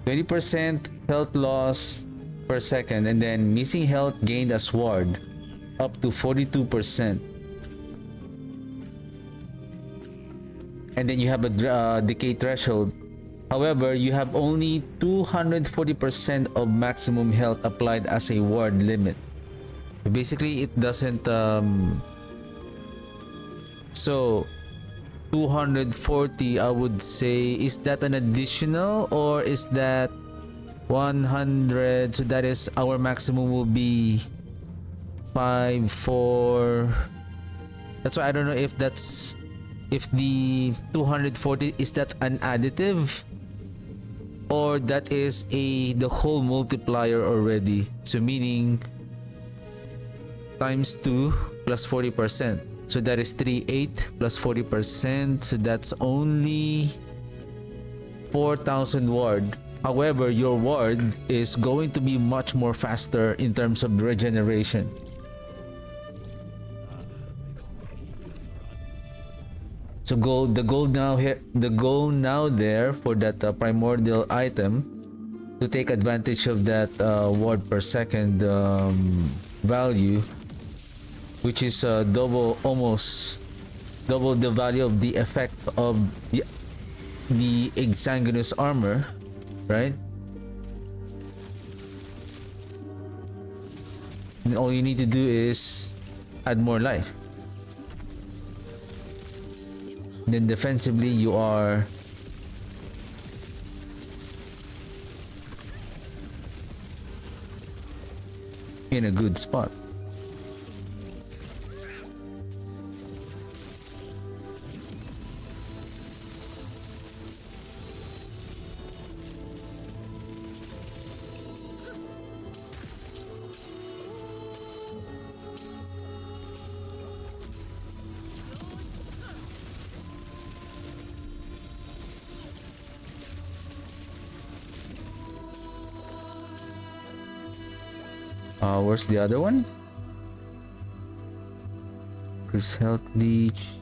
20% health loss per second, and then missing health gained as sword up to 42%. And then you have a decay threshold. However, you have only 240% of maximum health applied as a ward limit. Basically, it doesn't so 240, I would say, is that an additional or is that 100? So that is, our maximum will be 5 4. That's why I don't know if that's, if the 240 is that an additive or that is the whole multiplier already. So meaning times 2 plus 40%. So that is 38 plus 40%. So that's only 4,000 ward. However, your ward is going to be much more faster in terms of regeneration. So the goal now there for that primordial item to take advantage of that ward per second value, which is almost double the value of the effect of the exsanguinous armor, right? And all you need to do is add more life. Then defensively you are in a good spot. Where's the other one? Chris Health Leech.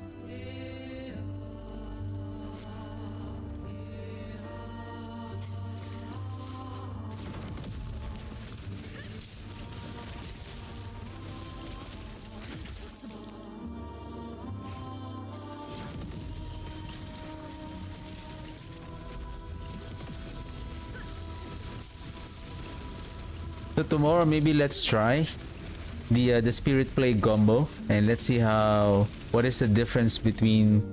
So tomorrow maybe let's try the Spirit Plague combo and let's see what is the difference between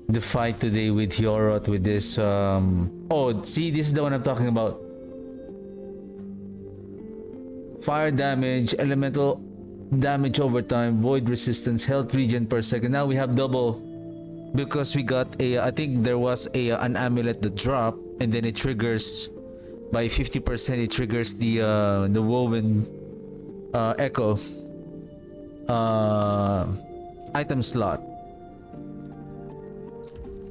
the fight today with Hyoroth with this oh, see, this is the one I'm talking about. Fire damage, elemental damage over time, void resistance, health regen per second. Now we have double because we got I think there was an amulet that dropped and then it triggers by 50%. It triggers the woven echo item slot,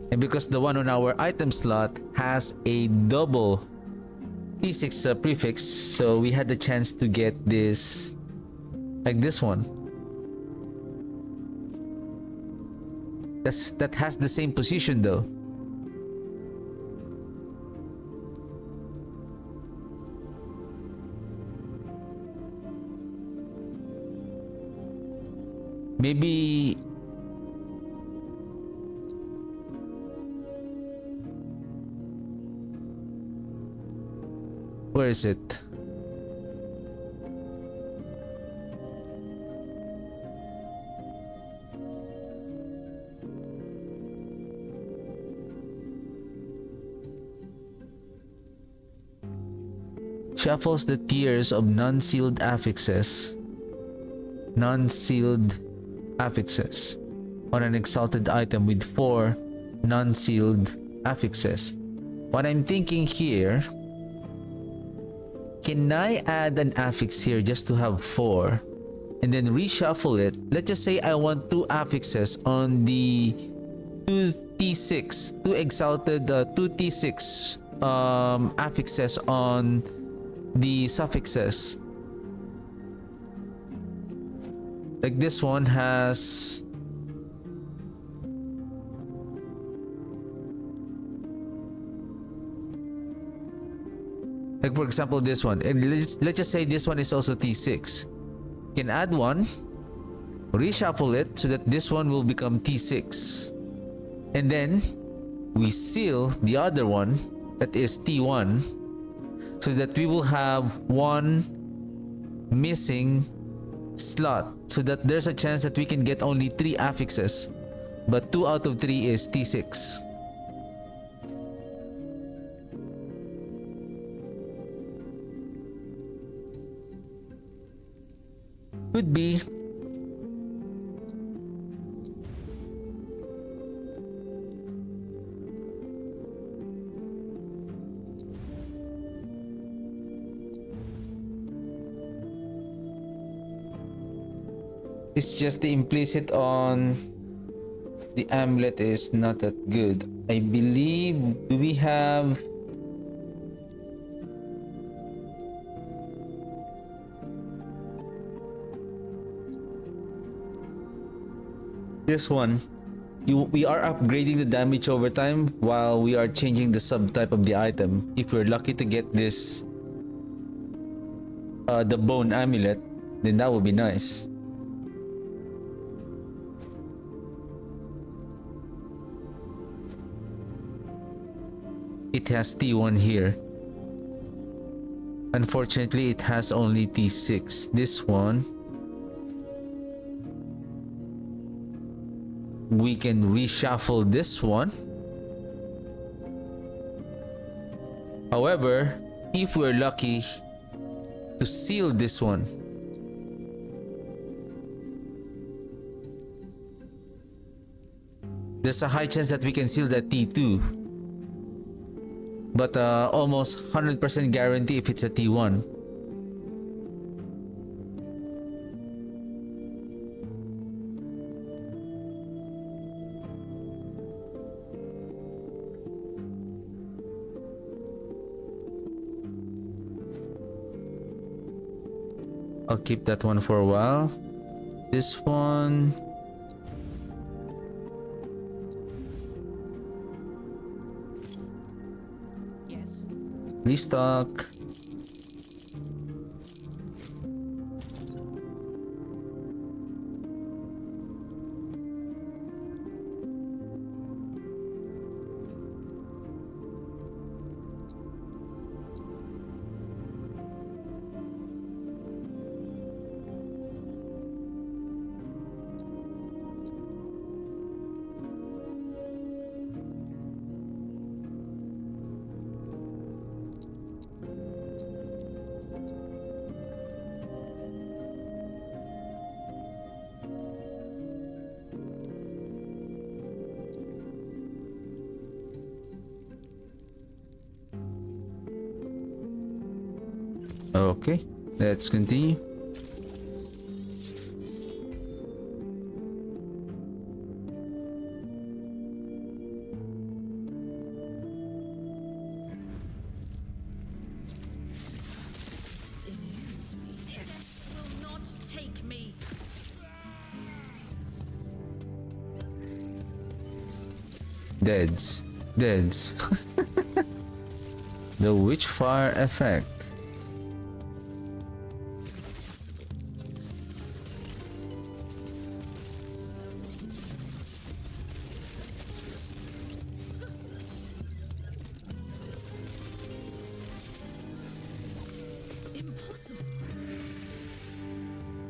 and because the one on our item slot has a double T6 prefix, so we had the chance to get this, like this one. That has the same position though. Maybe where is it? Shuffles the tiers of non-sealed affixes. Non-sealed affixes on an exalted item with 4 non-sealed affixes. What I'm thinking here, can I add an affix here just to have 4 and then reshuffle it? Let's just say I want 2 affixes on the 2T6, 2 exalted 2T6 affixes on the suffixes. Like this one has like for example this one. And let's just say this one is also T6. You can add one, reshuffle it so that this one will become T6. And then we seal the other one that is T1 so that we will have one missing slot, so that there's a chance that we can get only 3 affixes, but 2 out of 3 is T6. Could be. It's just the implicit on the amulet is not that good. I believe, do we have this one? We are upgrading the damage over time while we are changing the subtype of the item. If we're lucky to get this the bone amulet, then that would be nice. It has T1 here. Unfortunately, it has only T6. This one, we can reshuffle this one. However, if we're lucky to seal this one, there's a high chance that we can seal that T2. But almost 100% guarantee if it's a T1. I'll keep that one for a while. This one, restock. Okay, let's continue. Deads. The Witchfire effect.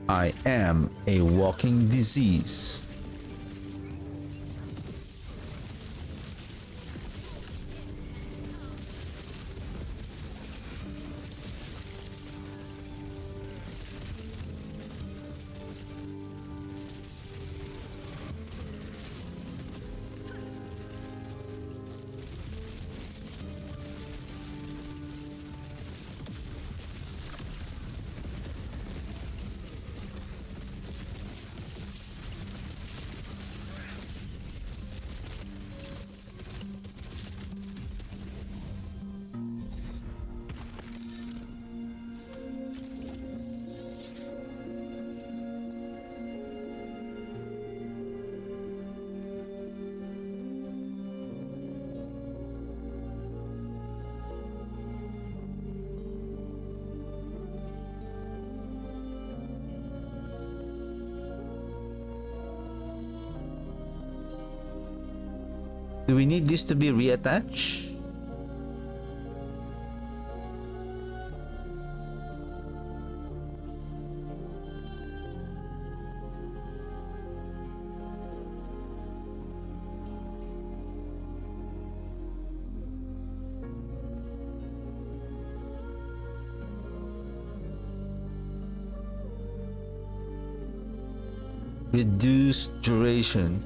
I am a walking disease. Do we need this to be reattached? Reduced duration,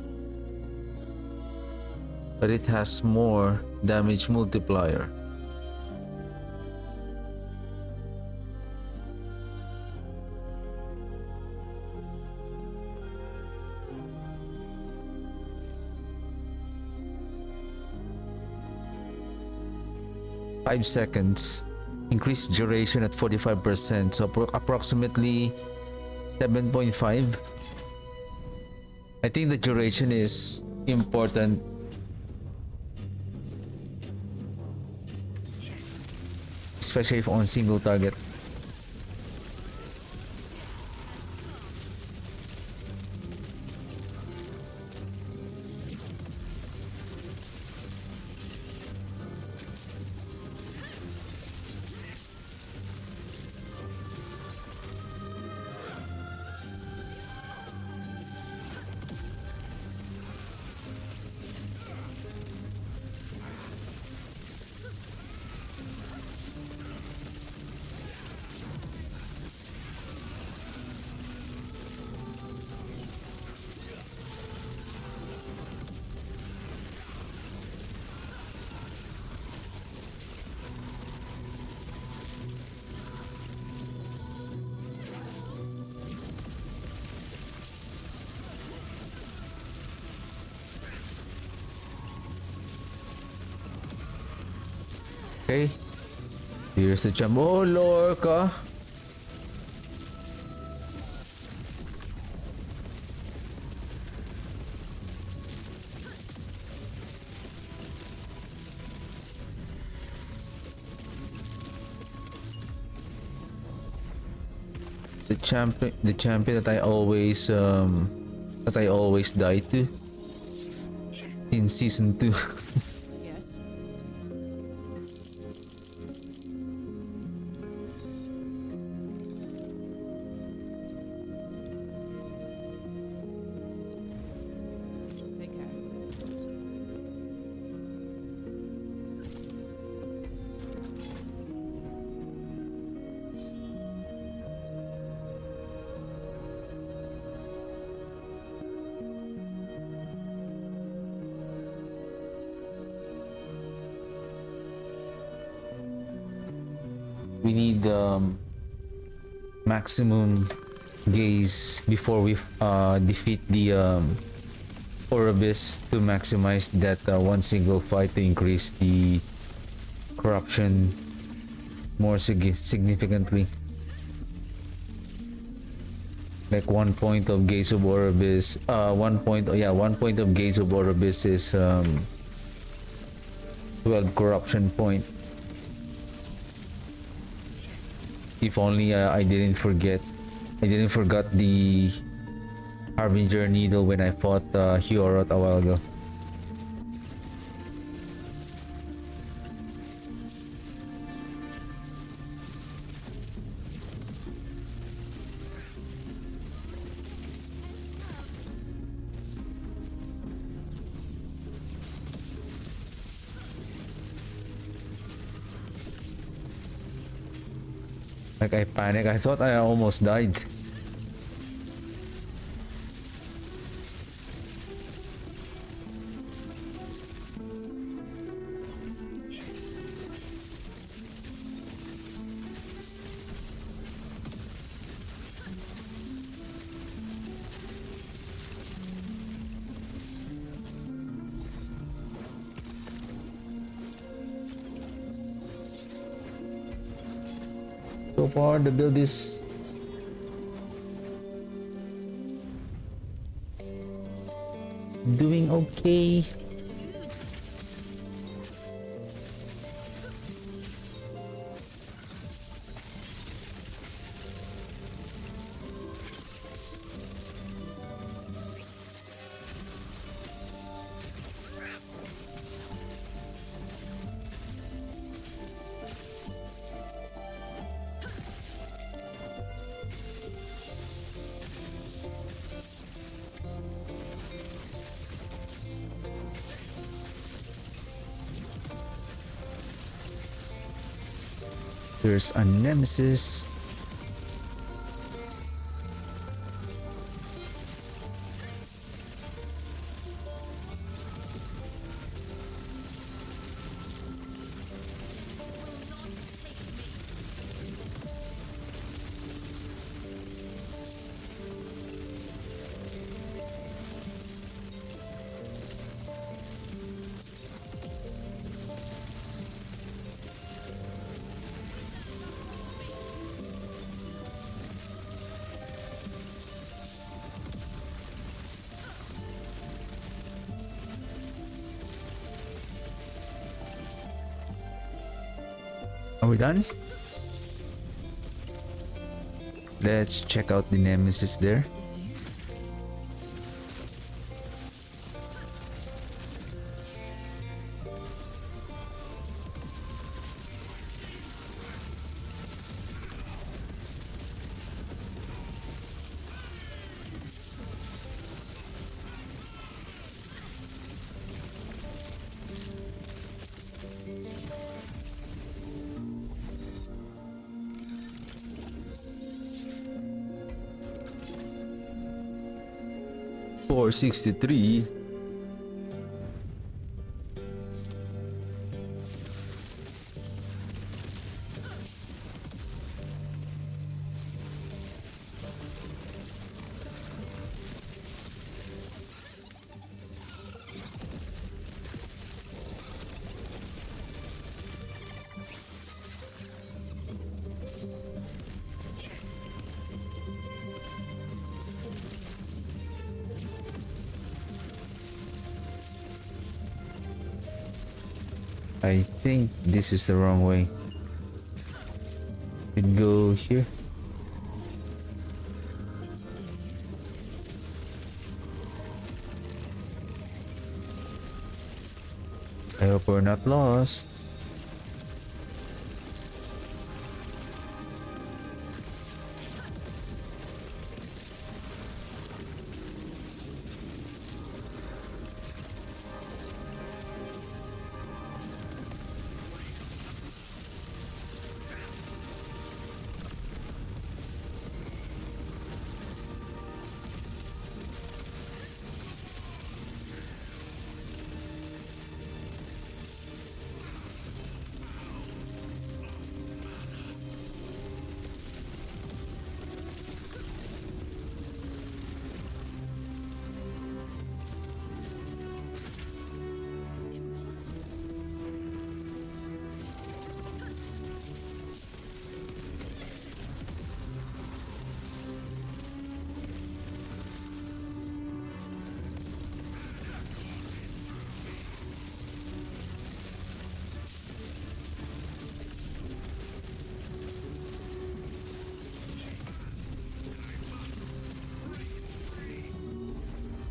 but it has more damage multiplier. Five seconds. Increased duration at 45%, so approximately 7.5. I think the duration is important. Especially if on single target. Okay. Here's the jump. Oh, Lorca. The champion that I always die to in season 2. Yes. Take care. We need maximum gaze before we defeat the Oribus to maximize that one single fight to increase the corruption more significantly. Like 1 point of gaze of Oribus, 1 point of gaze of Oribus is 12 corruption point. If only I didn't forget the Harbinger Needle when I fought Hiorot a while ago. Like I panicked. I thought I almost died. So far the build is doing okay. There's a nemesis. Are we done? Let's check out the nemesis there. $463. I think this is the wrong way. We'd go here. I hope we're not lost.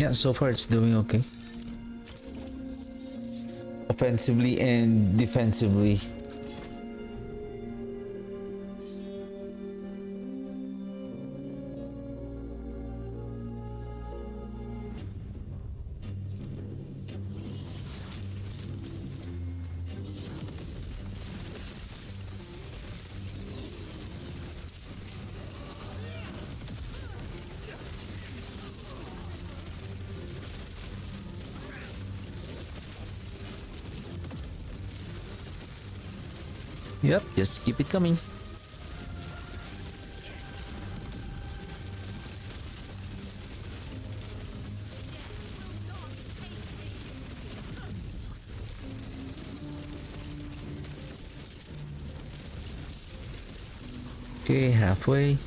Yeah, so far it's doing okay. Offensively and defensively. Yep, just keep it coming. Okay, halfway.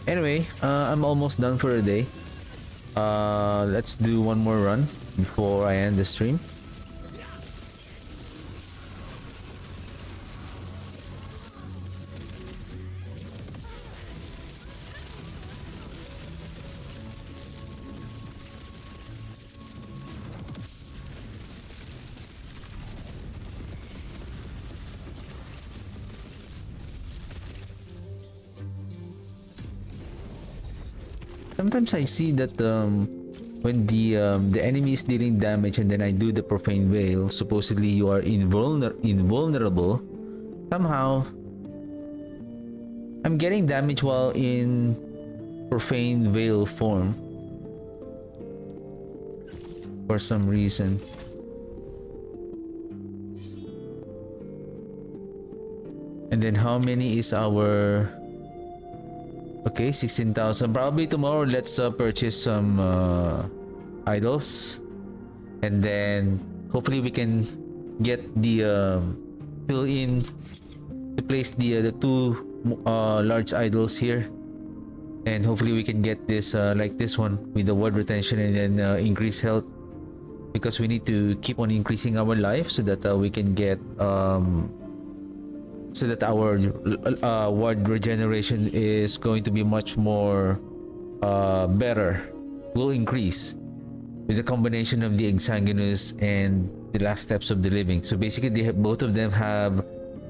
Anyway, I'm almost done for the day. Let's do one more run before I end the stream. sometimes I see that when the enemy is dealing damage and then I do the profane veil, supposedly you are invulnerable. Somehow I'm getting damage while in profane veil form for some reason. And then how many is our... Okay, 16,000. Probably tomorrow let's purchase some idols. And then hopefully we can get the fill in to place the two large idols here. And hopefully we can get this like this one with the word retention and then increase health. Because we need to keep on increasing our life so that we can get so that our ward regeneration is going to be much more better, will increase with the combination of the exsanguinous and the last steps of the living. So basically both of them have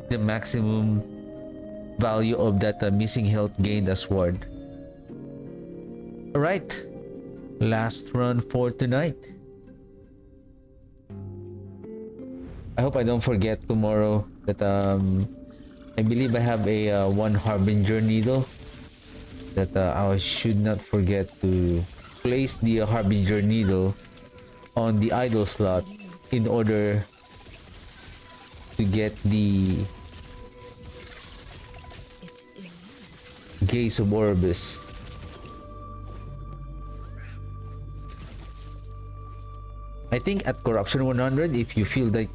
the maximum value of that missing health gained as ward. Alright, last run for tonight. I hope I don't forget tomorrow that I believe I have a one Harbinger needle that I should not forget to place the Harbinger needle on the idol slot in order to get the Gaze of Orbis. I think at Corruption 100, if you feel that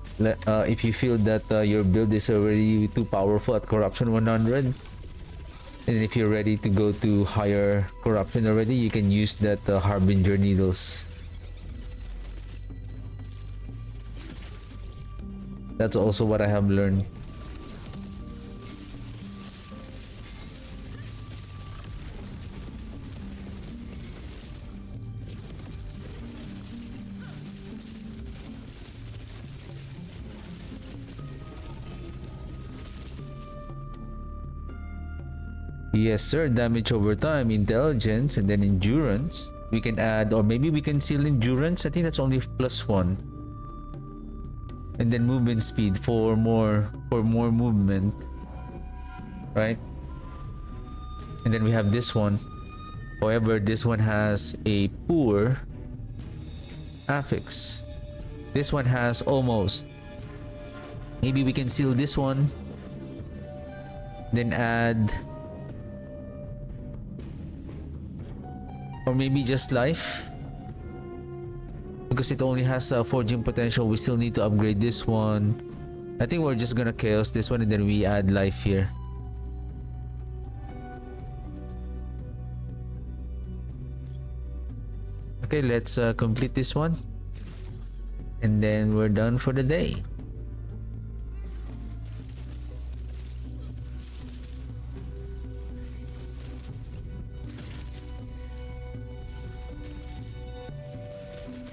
your build is already too powerful at Corruption 100, and if you're ready to go to higher Corruption already, you can use that Harbinger needles. That's also what I have learned. Yes sir, damage over time, intelligence, and then endurance. We can add, or maybe we can seal endurance. I think that's only +1. And then movement speed for more movement. Right? And then we have this one. However, this one has a poor affix. This one has almost. Maybe we can seal this one. Then add, or maybe just life, because it only has forging potential. We still need to upgrade this one. I think we're just gonna chaos this one and then we add life here. Okay, let's complete this one and then we're done for the day.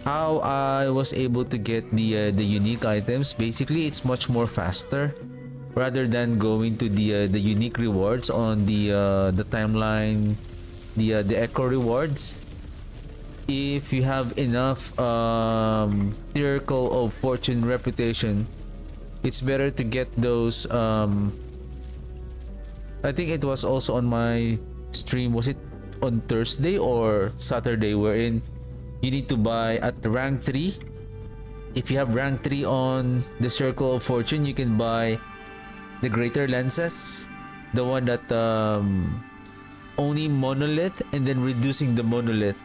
How I was able to get the unique items, basically it's much more faster rather than going to the unique rewards on the timeline, the echo rewards. If you have enough circle of fortune reputation, it's better to get those. I think it was also on my stream, was it on Thursday or Saturday, wherein you need to buy at rank 3. If you have rank 3 on the Circle of Fortune, you can buy the Greater Lenses, the one that only monolith and then reducing the monolith.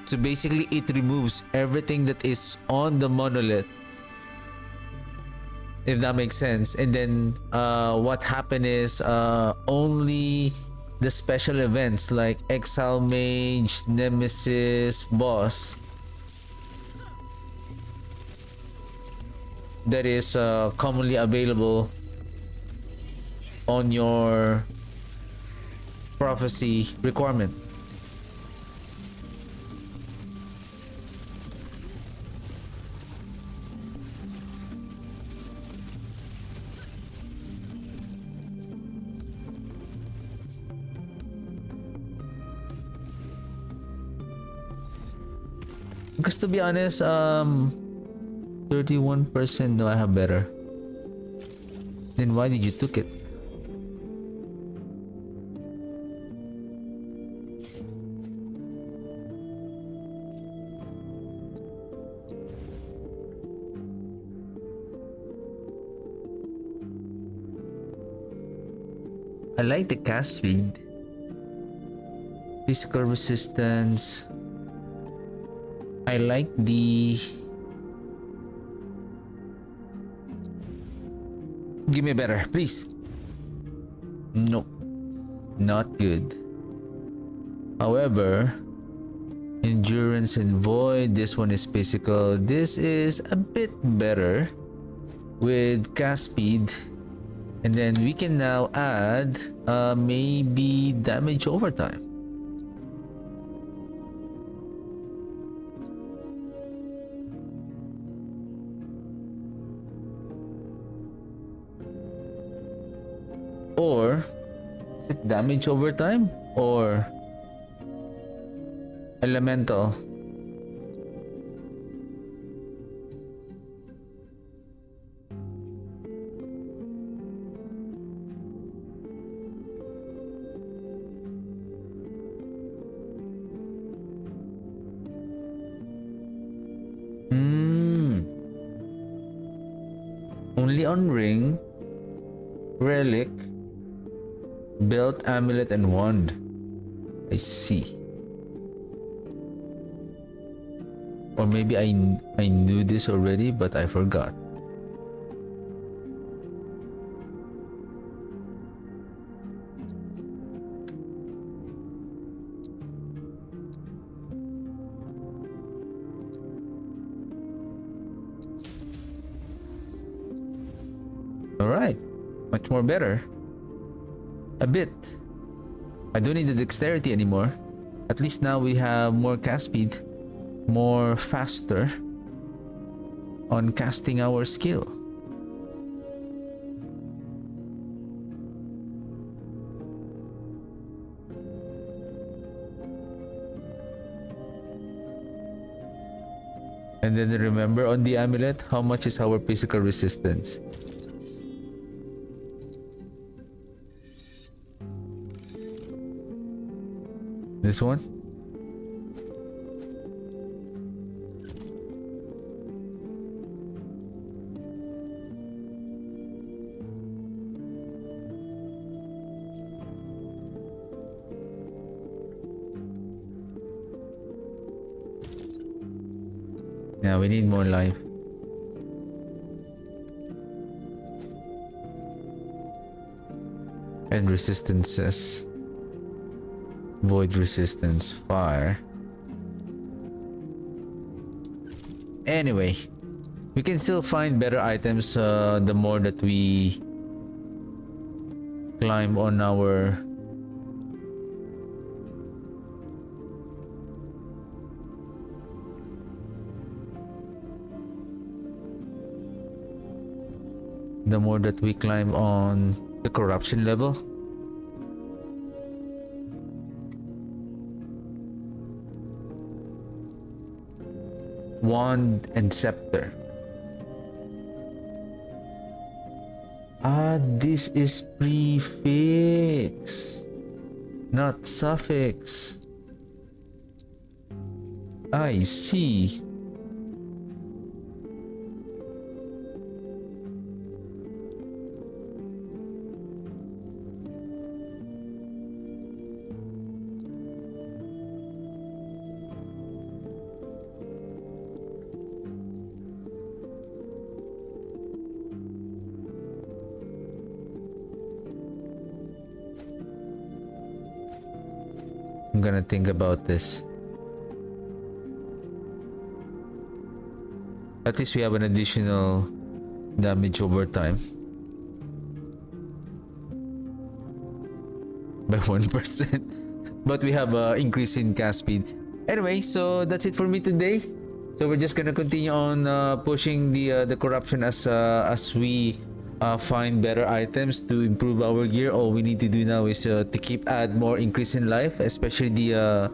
So basically it removes everything that is on the monolith, if that makes sense. And then what happened is only the special events like Exile Mage, Nemesis, Boss, that is commonly available on your prophecy requirement. Because to be honest, 31%. No, I have better. Then why did you took it? I like the cast speed. Physical resistance. I like the... Give me better, please. Nope. Not good. However, endurance and void. This one is physical. This is a bit better with cast speed. And then we can now add maybe damage overtime. Or is it damage overtime or elemental? Only on ring, relic, belt, amulet, and wand. I see. Or maybe I knew this already, but I forgot. Alright, much more better. A bit. I don't need the dexterity anymore. At least now we have more cast speed, more faster on casting our skill. And then remember on the amulet, how much is our physical resistance? This one? Yeah, we need more life. And resistances. Void resistance, fire. Anyway, we can still find better items the more that we climb on our the corruption level. Wand and scepter. Ah, this is prefix, not suffix. I see. I'm gonna think about this. At least we have an additional damage over time by 1%, but we have increase in cast speed. Anyway, so that's it for me today. So we're just gonna continue on pushing the corruption as we find better items to improve our gear. All we need to do now is to add more increase in life, especially the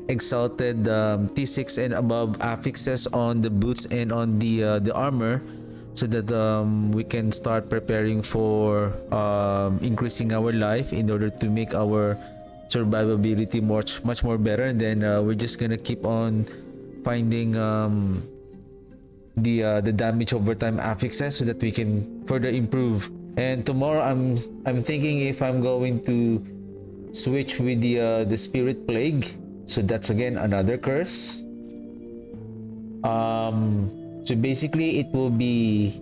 exalted T6 and above affixes on the boots and on the armor, so that we can start preparing for increasing our life in order to make our survivability much more better. And then we're just gonna keep on finding the damage over time affixes so that we can further improve. And tomorrow I'm thinking if I'm going to switch with the spirit plague, so that's again another curse. So basically it will be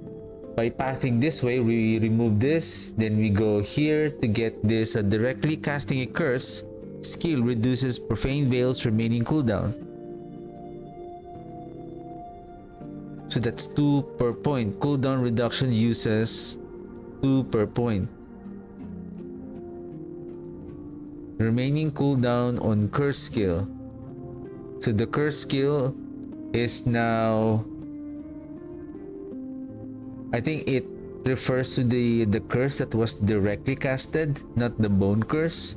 by pathing this way. We remove this, then we go here to get this directly casting a curse skill reduces profane veil's remaining cooldown. So that's 2 per point. Cooldown reduction uses 2 per point. Remaining cooldown on curse skill. So the curse skill is now, I think it refers to the curse that was directly casted, not the bone curse.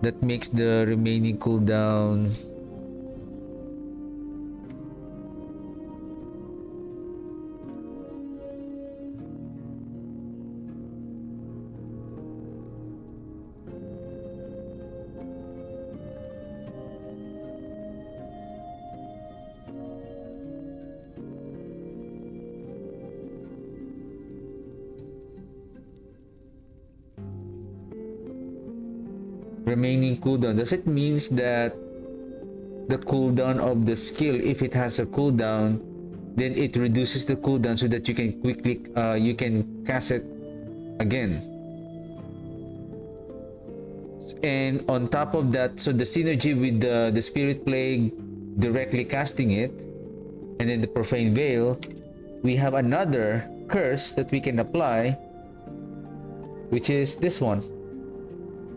That makes the remaining cooldown remaining cooldown. Does it means that the cooldown of the skill, if it has a cooldown, then it reduces the cooldown so that you can quickly you can cast it again? And on top of that, so the synergy with the spirit plague directly casting it, and then the profane veil, we have another curse that we can apply, which is this one.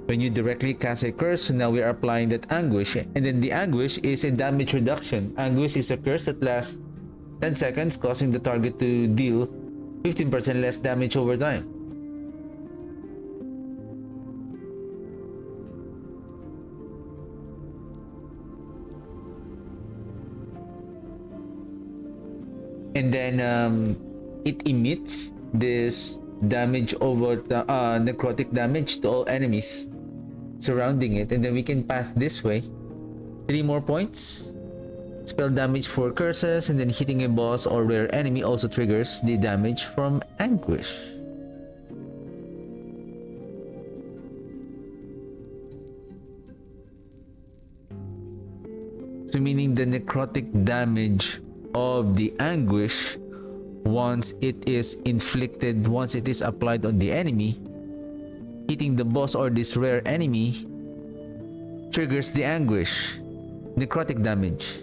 When you directly cast a curse, so now we are applying that anguish. And then the anguish is a damage reduction. Anguish is a curse that lasts 10 seconds, causing the target to deal 15% less damage over time. And then it emits this damage over the necrotic damage to all enemies surrounding it, and then we can path this way. 3 more points. Spell damage for curses, and then hitting a boss or rare enemy also triggers the damage from anguish. So meaning the necrotic damage of the anguish, once it is inflicted, once it is applied on the enemy, hitting the boss or this rare enemy triggers the anguish, necrotic damage.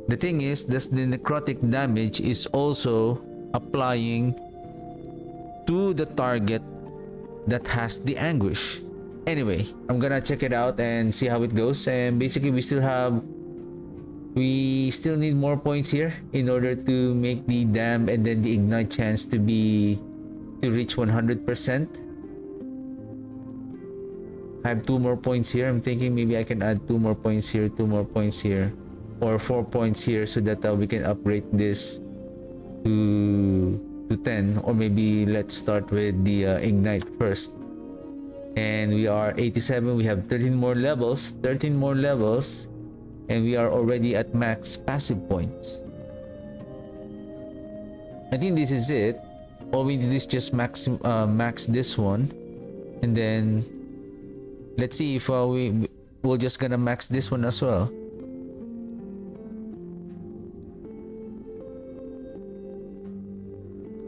The thing is that the necrotic damage is also applying to the target that has the anguish. Anyway, I'm gonna check it out and see how it goes. And basically we still need more points here in order to make the dam and then the ignite chance to reach 100%. I have 2 more points here. I'm thinking maybe I can add 2 more points here, 2 more points here, or 4 points here, so that we can upgrade this to 10. Or maybe let's start with the ignite first. And we are 87. We have 13 more levels, and we are already at max passive points. I think this is it. All we did is just max this one, and then let's see if we're just gonna max this one as well.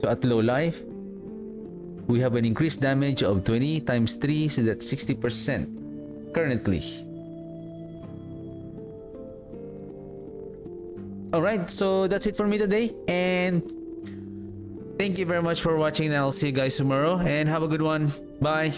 So at low life, we have an increased damage of 20 times 3, so that's 60% currently. Alright, so that's it for me today, and thank you very much for watching, and I'll see you guys tomorrow, and have a good one. Bye.